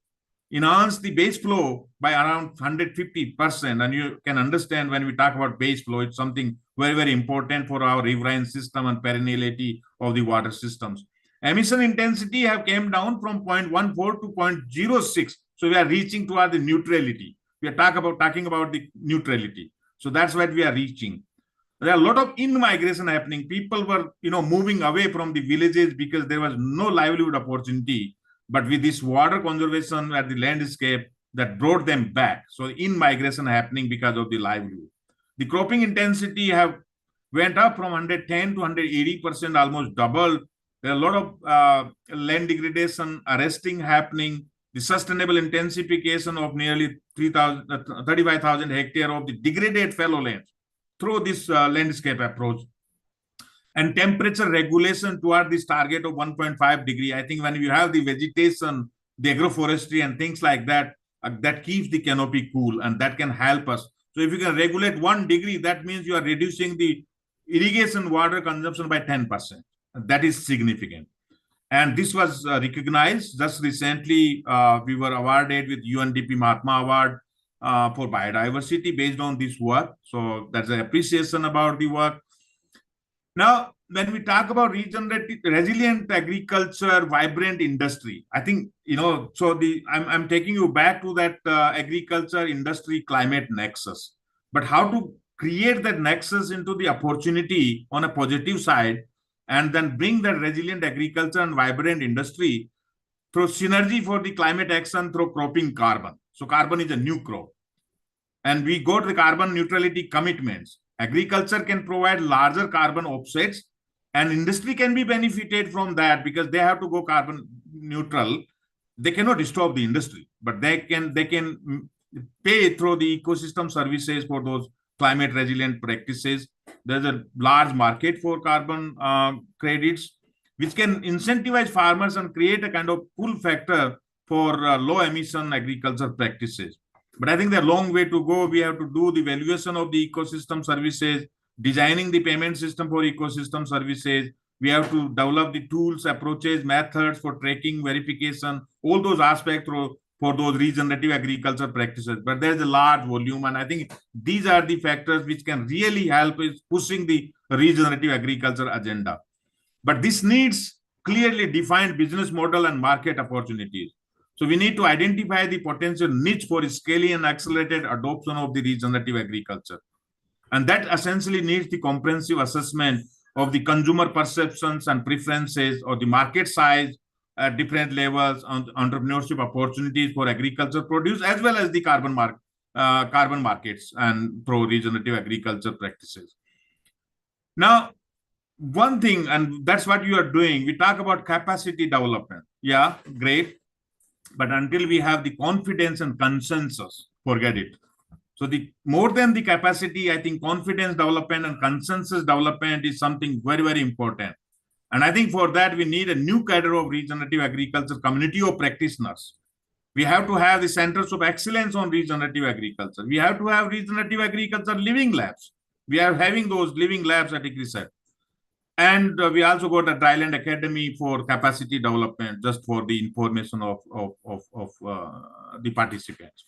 enhance the base flow by around 150%. And you can understand when we talk about base flow, it's something very, very important for our riverine system and perenniality of the water systems. Emission intensity have came down from 0.14 to 0.06. So we are reaching toward the neutrality. We are talking about the neutrality. So that's what we are reaching. There are a lot of in-migration happening. People were, moving away from the villages because there was no livelihood opportunity. But with this water conservation at the landscape, that brought them back. So in-migration happening because of the livelihood. The cropping intensity have went up from 110 to 180%, almost doubled. There are a lot of land degradation, arresting happening. The sustainable intensification of nearly 35,000 hectares of the degraded fallow lands through this landscape approach. And temperature regulation toward this target of 1.5 degree. I think when you have the vegetation, the agroforestry and things like that, that keeps the canopy cool, and that can help us. So if you can regulate 1 degree, that means you are reducing the irrigation water consumption by 10%. That is significant. And this was recognized just recently. We were awarded with UNDP Mahatma Award for biodiversity based on this work. So that's an appreciation about the work. Now, when we talk about resilient agriculture, vibrant industry, I think, so I'm taking you back to that agriculture industry climate nexus. But how to create that nexus into the opportunity on a positive side, and then bring that resilient agriculture and vibrant industry through synergy for the climate action through cropping carbon. So carbon is a new crop. And we got the carbon neutrality commitments. Agriculture can provide larger carbon offsets, and industry can be benefited from that because they have to go carbon neutral. They cannot stop the industry, but they can pay through the ecosystem services for those climate resilient practices. There's a large market for carbon credits, which can incentivize farmers and create a kind of pull factor for low emission agriculture practices. But I think there's a long way to go. We have to do the valuation of the ecosystem services, designing the payment system for ecosystem services. We have to develop the tools, approaches, methods for tracking, verification, all those aspects for those regenerative agriculture practices. But there's a large volume, and I think these are the factors which can really help in pushing the regenerative agriculture agenda. But this needs clearly defined business model and market opportunities. So we need to identify the potential niche for scaling and accelerated adoption of the regenerative agriculture. And that essentially needs the comprehensive assessment of the consumer perceptions and preferences, or the market size at different levels, on entrepreneurship opportunities for agriculture produce, as well as the carbon markets and through regenerative agriculture practices. Now, one thing, and that's what you are doing, we talk about capacity development. Yeah, great. But until we have the confidence and consensus, forget it. So the more than the capacity, I think confidence development and consensus development is something very, very important. And I think for that, we need a new cadre of regenerative agriculture community of practitioners. We have to have the centers of excellence on regenerative agriculture. We have to have regenerative agriculture living labs. We are having those living labs at ICRISAT. And we also got a Dryland Academy for capacity development, just for the information of the participants.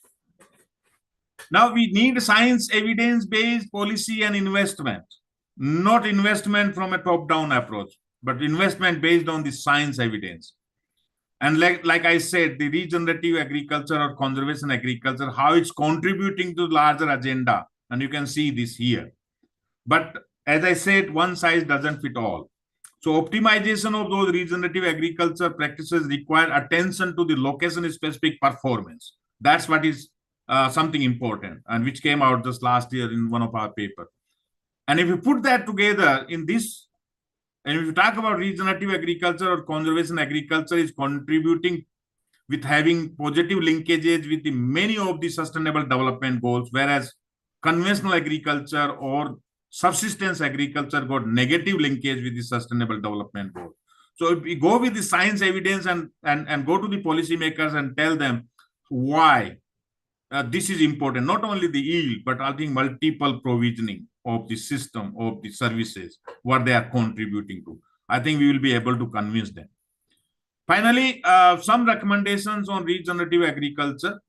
Now we need science, evidence-based policy and investment, not investment from a top-down approach, but investment based on the science evidence. And like I said, the regenerative agriculture or conservation agriculture, how it's contributing to the larger agenda. And you can see this here. But as I said, one size doesn't fit all. So optimization of those regenerative agriculture practices require attention to the location-specific performance. That's what is something important, and which came out just last year in one of our papers. And if you put that together in this, and if you talk about regenerative agriculture or conservation agriculture is contributing with having positive linkages with the many of the sustainable development goals, whereas conventional agriculture or subsistence agriculture got negative linkage with the sustainable development goal. So if we go with the science evidence and go to the policymakers and tell them why this is important, not only the yield, but I think multiple provisioning of the system, of the services, what they are contributing to. I think we will be able to convince them. Finally, some recommendations on regenerative agriculture.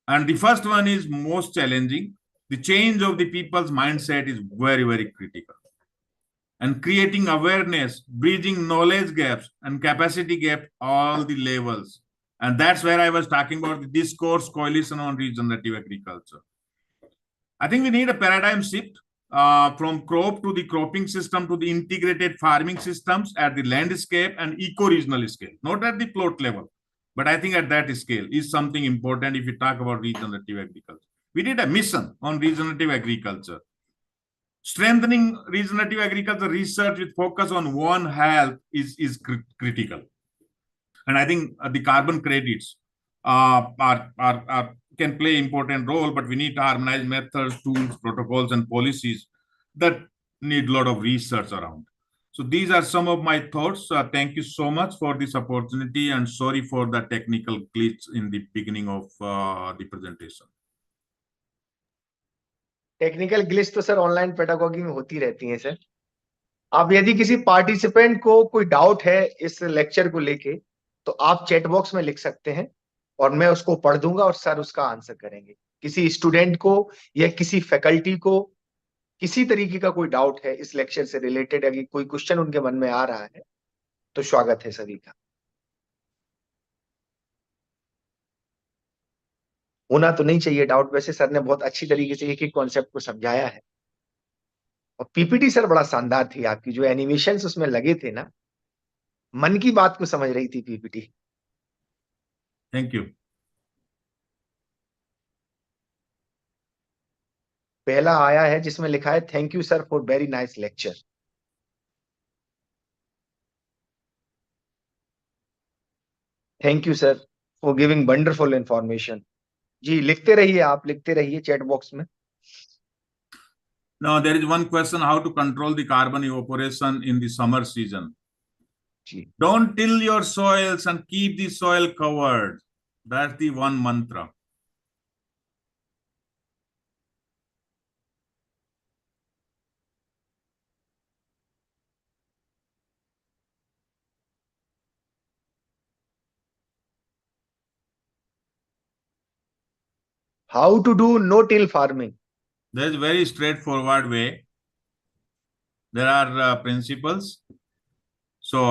And the first one is most challenging. The change of the people's mindset is very, very critical. And creating awareness, bridging knowledge gaps and capacity gap, all the levels. And that's where I was talking about the Discourse Coalition on Regenerative Agriculture. I think we need a paradigm shift from crop to the cropping system to the integrated farming systems at the landscape and eco-regional scale, not at the plot level. But I think at that scale is something important if we talk about regenerative agriculture. We did a mission on regenerative agriculture. Strengthening regenerative agriculture research with focus on One Health is critical. And I think the carbon credits can play important role, but we need to harmonize methods, tools, protocols, and policies that need a lot of research around. So these are some of my thoughts. Thank you so much for this opportunity, and sorry for the technical glitch in the beginning of the presentation. Technical glitch तो sir online pedagogy में होती रहती हैं sir. अब यदि किसी participant को कोई डाउट है इस लेक्चर को लेके तो आप चैट बॉक्स में लिख सकते हैं और मैं उसको पढ़ दूंगा और सर उसका आंसर करेंगे। किसी स्टूडेंट को या किसी फैकल्टी को किसी तरीके का कोई डाउट है इस लेक्चर से रिलेटेड, अगर कोई क्वेश्चन उनके मन में आ रहा है तो स्वागत है सभी का। होना तो नहीं चाहिए डाउट, वैसे सर ने बहुत अच्छी तरीके से एक एक कॉन्सेप्ट को समझाया है और पीपीटी सर बड़ा शानदार थी आपकी, जो एनिमेशंस उसमें लगे थे ना, मन की बात को समझ रही थी पीपीटी। Thank you. पहला आया है जिसमें लिखा है thank you sir for very nice lecture. Thank you sir for giving wonderful information. जी लिखते रहिए, आप लिखते रहिए चैट बॉक्स में। Now there is one question: how to control the carbon evaporation in the summer season? जी Don't till your soils and keep the soil covered. That's the one mantra. How to do no till farming? There is a very straightforward way. There are principles. So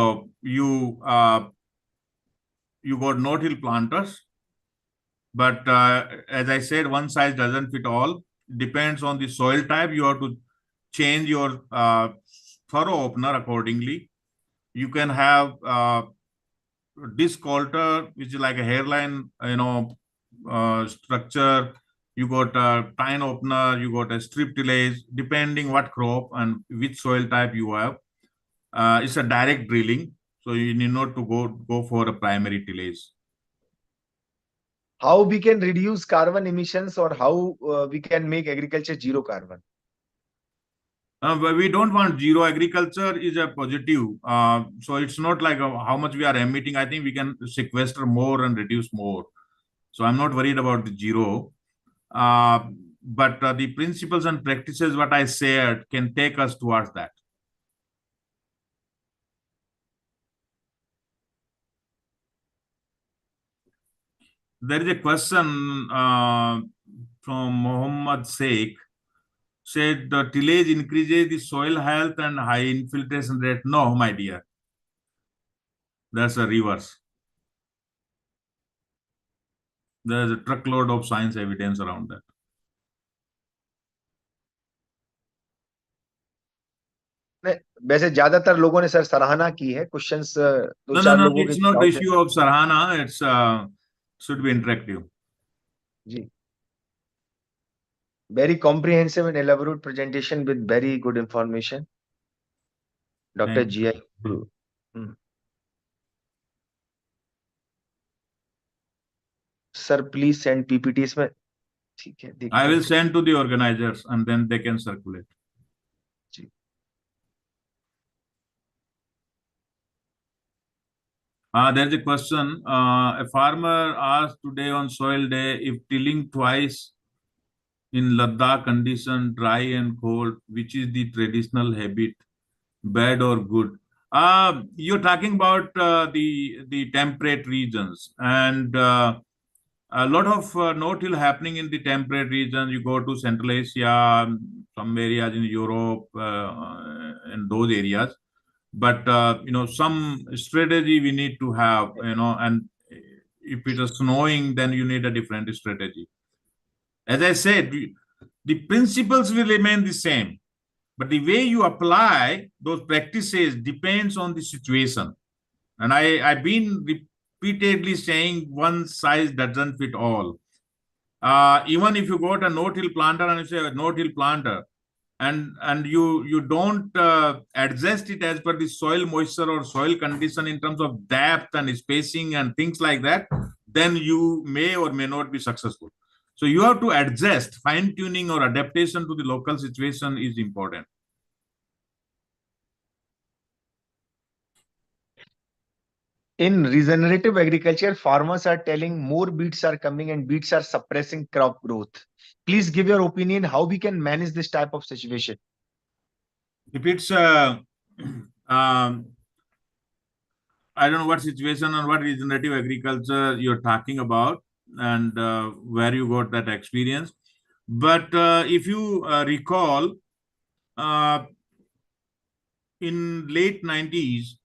you got no-till planters, but as I said, one size doesn't fit all. Depends on the soil type. You have to change your furrow opener accordingly. You can have disc alter, which is like a hairline, structure. You got a tine opener, you got a strip tillage, depending what crop and which soil type you have. It's a direct drilling, so you need not to go for a primary tillage. How we can reduce carbon emissions or how we can make agriculture zero carbon? But we don't want zero. Agriculture is a positive. So it's not like how much we are emitting. I think we can sequester more and reduce more. So I'm not worried about the zero. But the principles and practices what I said can take us towards that. There is a question from Mohammad Sheikh. Said the tillage increases the soil health and high infiltration rate. No, my dear. That's a reverse. There's a truckload of science evidence around that. वैसे ज्यादातर लोगों ने sir सराहना की है questions. No, it's not the issue of sarhana. It's should be interactive. जी very comprehensive and elaborate presentation with very good information, Dr. G.I. Guru. Sir, please send PPTs में, ठीक है। I will send to the organizers and then they can circulate. जी there's a question. A farmer asked today on soil day if tilling twice in Ladakh condition, dry and cold, which is the traditional habit, bad or good? You're talking about the temperate regions, and a lot of no-till happening in the temperate regions. You go to Central Asia, some areas in Europe, in those areas. But some strategy we need to have, and if it is snowing, then you need a different strategy. As I said, the principles will remain the same, but the way you apply those practices depends on the situation. And I've been repeatedly saying one size doesn't fit all. Even if you got a no-till planter and you say a no-till planter, and you don't adjust it as per the soil moisture or soil condition in terms of depth and spacing and things like that, then you may or may not be successful. So you have to adjust. Fine-tuning or adaptation to the local situation is important. In regenerative agriculture, farmers are telling more beets are coming and beets are suppressing crop growth. Please give your opinion how we can manage this type of situation. If it's I don't know what situation and what regenerative agriculture you're talking about, and where you got that experience. But if you recall, in late 90s,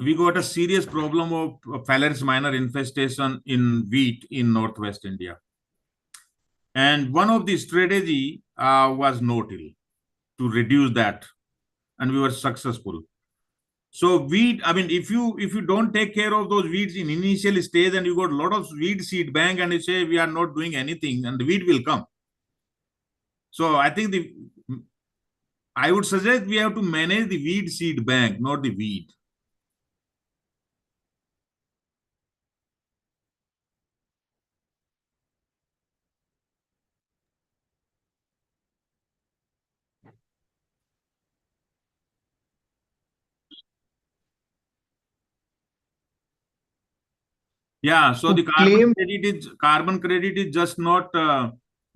we got a serious problem of Phalaris minor infestation in wheat in Northwest India. And one of the strategy was no-till to reduce that. And we were successful. So weed, I mean, if you don't take care of those weeds in initial stage and you got a lot of weed seed bank and you say we are not doing anything, and the weed will come. So I think I would suggest we have to manage the weed seed bank, not the weed. Yeah, so the carbon credit is just not the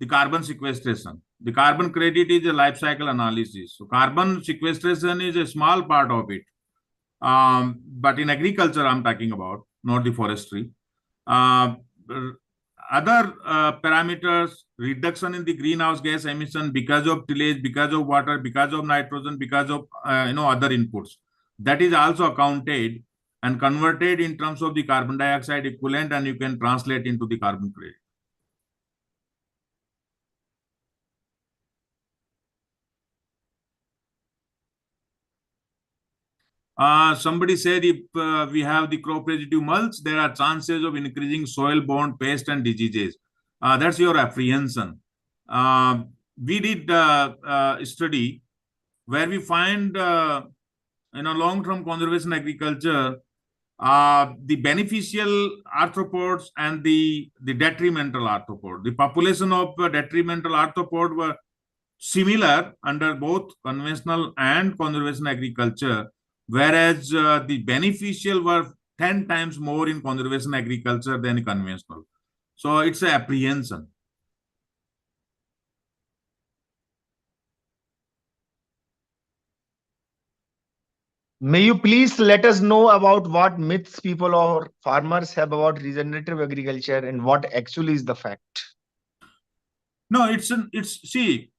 carbon sequestration. The carbon credit is a life cycle analysis. So carbon sequestration is a small part of it. But in agriculture, I'm talking about, not the forestry. Other parameters, reduction in the greenhouse gas emission because of tillage, because of water, because of nitrogen, because of other inputs. That is also accounted and converted in terms of the carbon dioxide equivalent, and you can translate into the carbon credit. Somebody said if we have the crop residue mulch, there are chances of increasing soil-borne pest and diseases. That's your apprehension. We did a study where we find in a long-term conservation agriculture, the beneficial arthropods and the detrimental arthropod. The population of detrimental arthropod were similar under both conventional and conservation agriculture, whereas the beneficial were 10 times more in conservation agriculture than conventional. So it's an apprehension. May you please let us know about what myths people or farmers have about regenerative agriculture and what actually is the fact? No, see,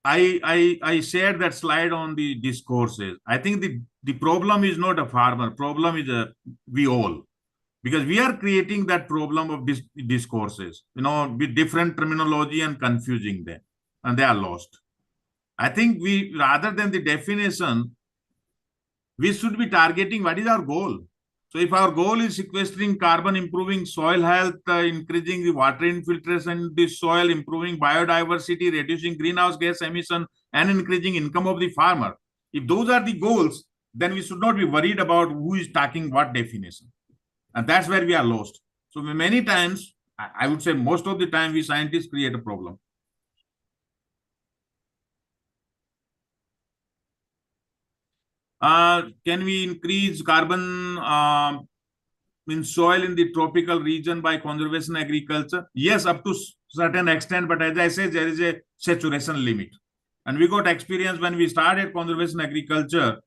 I shared that slide on the discourses. I think the problem is not a farmer. Problem is we all, because we are creating that problem of discourses, with different terminology and confusing them, and they are lost. I think we, rather than the definition, we should be targeting what is our goal. So if our goal is sequestering carbon, improving soil health, increasing the water infiltration in the soil, improving biodiversity, reducing greenhouse gas emission, and increasing income of the farmer, if those are the goals, then we should not be worried about who is talking what definition. And that's where we are lost. So many times, I would say most of the time, we scientists create a problem. Can we increase carbon in soil in the tropical region by conservation agriculture? Yes, up to certain extent, but as I said, there is a saturation limit. And we got experience when we started conservation agriculture.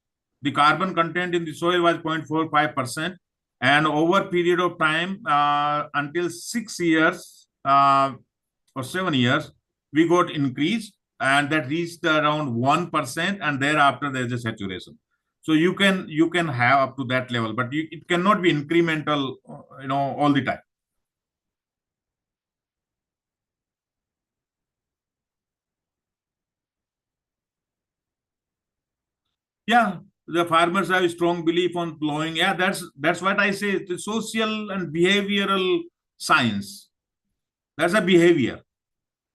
the carbon content in the soil was 0.45%. And over period of time, until 6 years or 7 years, we got increase, and that reached around 1%, and thereafter there is a saturation. So you can have up to that level, but it cannot be incremental, all the time. Yeah, the farmers have a strong belief on plowing. Yeah, that's what I say. The social and behavioral science. That's a behavior.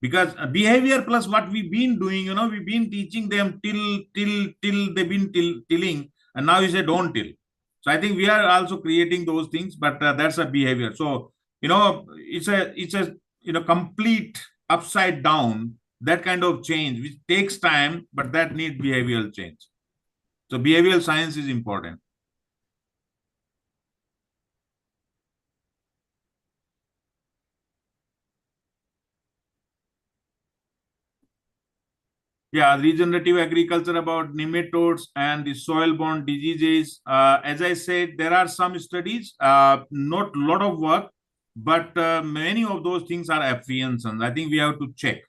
Because behavior plus what we've been doing, we've been teaching them till they've been tilling, and now you say don't till. So I think we are also creating those things, but that's a behavior. So it's a complete upside down, that kind of change, which takes time, but that needs behavioral change. So behavioral science is important. Yeah, regenerative agriculture about nematodes and the soil-borne diseases. As I said, there are some studies, not a lot of work, but many of those things are apprehensions. I think we have to check.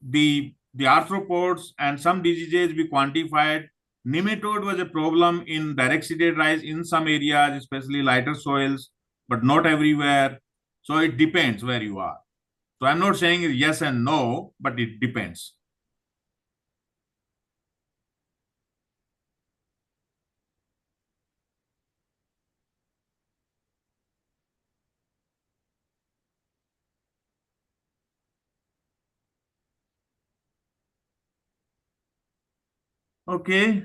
The arthropods and some diseases we quantified. Nematode was a problem in direct seeded rice in some areas, especially lighter soils, but not everywhere. So it depends where you are. So I'm not saying yes and no, but it depends. Okay.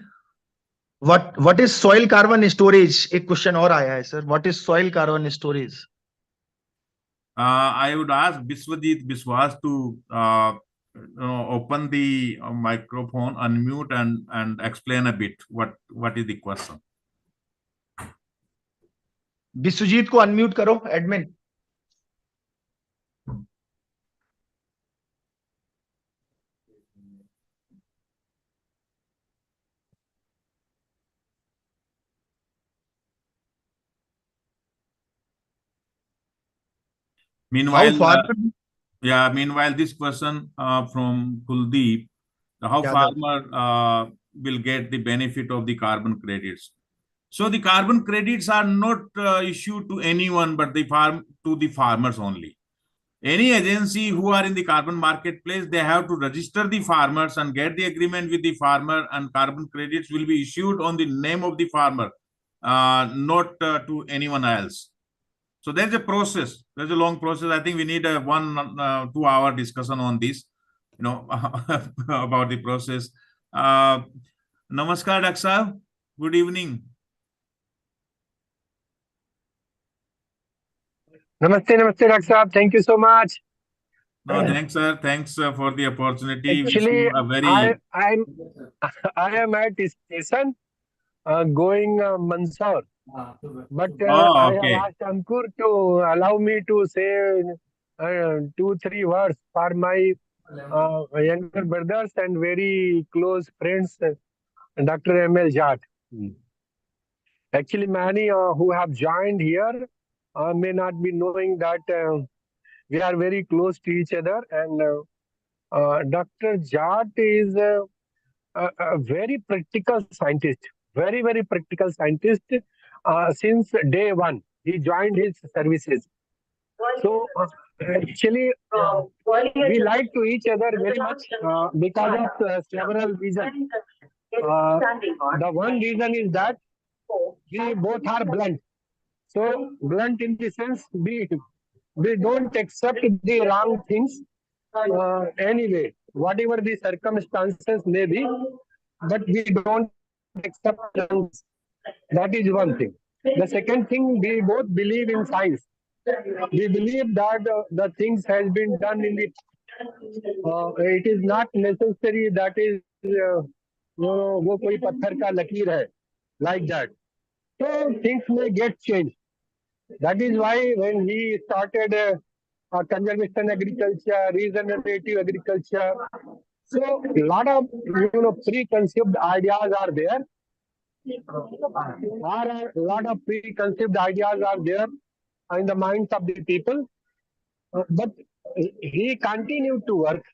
What is soil carbon storage? एक question और आया है sir. What is soil carbon storage? I would ask Biswajit Biswas to open the microphone, unmute, and explain a bit what is the question. Vishwajeet को unmute करो, admin. Meanwhile, meanwhile, this question from Kuldeep, how farmer will get the benefit of the carbon credits. So the carbon credits are not issued to anyone but to the farmers only. Any agency who are in the carbon marketplace, they have to register the farmers and get the agreement with the farmer, and carbon credits will be issued on the name of the farmer, not to anyone else. So there's a process. There's a long process. I think we need a 1-2 hour discussion on this, about the process. Namaskar, Daksa. Good evening. Namaste, Dr. Saab. Thank you so much. No, thanks, sir. Thanks for the opportunity. Actually, I am at station going Mandsaur. But okay. I have asked Ankur to allow me to say 2-3 words for my younger brothers and very close friends, Dr. M.L. Jat. Actually, many who have joined here may not be knowing that we are very close to each other, and Dr. Jat is a very practical scientist, very practical scientist. Since day one, he joined his services. So actually, we like to each other very much because of several reasons. The one reason is that we both are blunt. So blunt in the sense we don't accept the wrong things anyway, whatever the circumstances may be, but we don't accept things. That is one thing. The second thing, we both believe in science. We believe that the things has been done in the it is not necessary that is वो कोई पत्थर का लकीर है, like that. So things may get changed. That is why when he started conservation agriculture, regenerative agriculture, So a lot of preconceived ideas are there. A lot of preconceived ideas are there in the minds of the people, but he continued to work.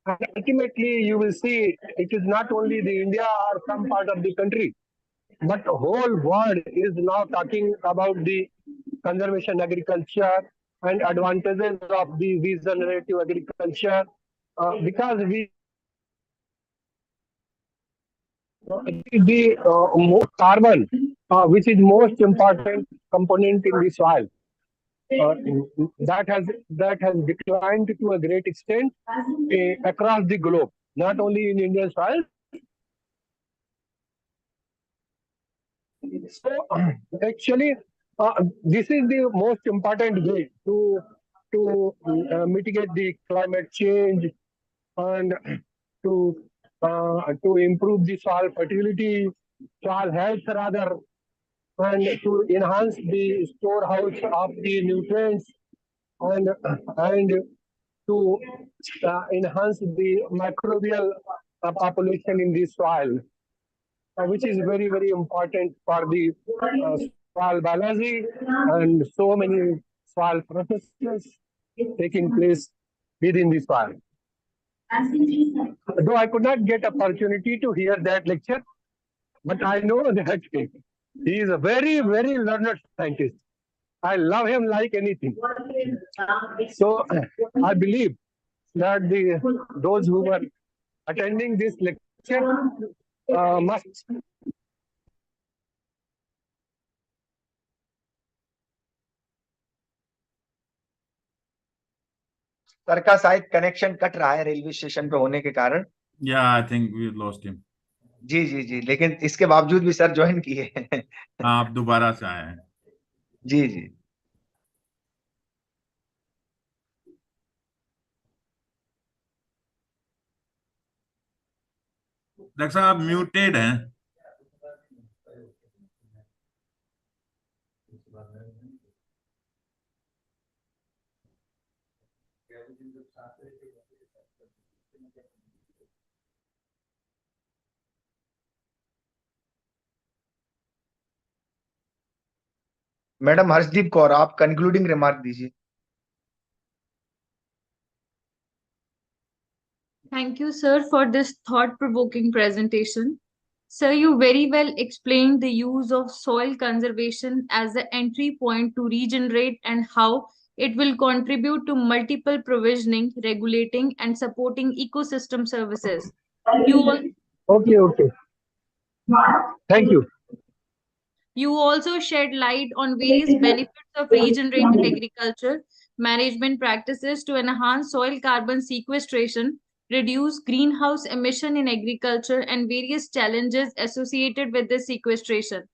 And ultimately, you will see it is not only the India or some part of the country, but the whole world is now talking about the conservation agriculture and advantages of the regenerative agriculture, because the more carbon, which is most important component in the soil, that has declined to a great extent across the globe, not only in Indian soil. So actually, this is the most important way to mitigate the climate change and to improve the soil fertility, soil health rather, and to enhance the storehouse of the nutrients, and to enhance the microbial population in the soil, which is very, very important for the soil biology, and so many soil processes taking place within the soil. Though I could not get opportunity to hear that lecture, but I know that he is a very, very learned scientist. I love him like anything. So I believe that those who were attending this lecture must sir का शायद connection cut रहा है railway station पे होने के कारण। Yeah, I think we lost him. जी जी जी, लेकिन इसके बावजूद भी सर ज्वाइन किए हैं। हाँ, आप दोबारा से आए हैं। जी जी। डॉक्टर साहब म्यूटेड हैं। मैडम हर्षदीप कौर, आप कंक्लूडिंग रिमार्क दीजिए। Thank you, sir, for this thought-provoking presentation. Sir, you very well explained the use of soil conservation as the entry point to regenerate and how it will contribute to multiple provisioning, regulating, and supporting ecosystem services. You okay. Thank you. You also shed light on various benefits of regenerative agriculture management practices to enhance soil carbon sequestration, reduce greenhouse emission in agriculture, and various challenges associated with this sequestration.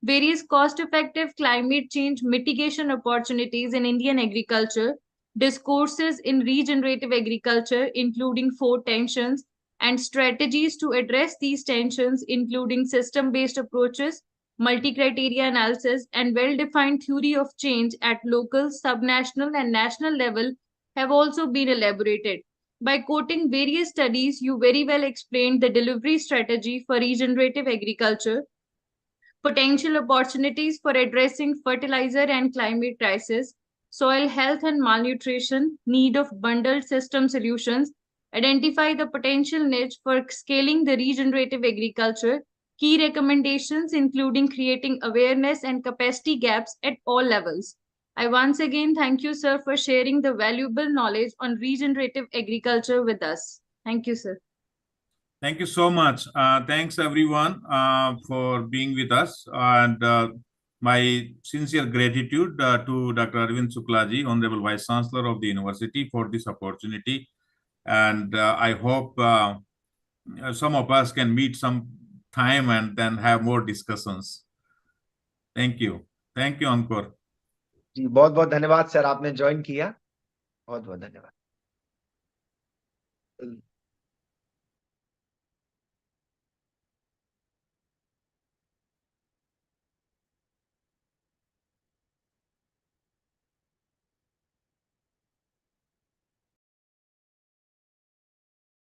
Various cost-effective climate change mitigation opportunities in Indian agriculture, discourses in regenerative agriculture, including 4 tensions, and strategies to address these tensions, including system-based approaches, multi-criteria analysis, and well-defined theory of change at local, subnational, and national level have also been elaborated. By quoting various studies, you very well explained the delivery strategy for regenerative agriculture, potential opportunities for addressing fertilizer and climate crisis, soil health and malnutrition, need of bundled system solutions, identify the potential niche for scaling the regenerative agriculture, key recommendations including creating awareness and capacity gaps at all levels. I once again thank you, sir, for sharing the valuable knowledge on regenerative agriculture with us. Thank you, sir. Thank you so much. Thanks everyone for being with us, and my sincere gratitude to Dr. Arvind Suklaji, Honorable Vice Chancellor of the University, for this opportunity. And I hope some of us can meet some time and then have more discussions. Thank you. Thank you, Ankur. जी बहुत बहुत धन्यवाद sir, आपने join किया। बहुत बहुत धन्यवाद।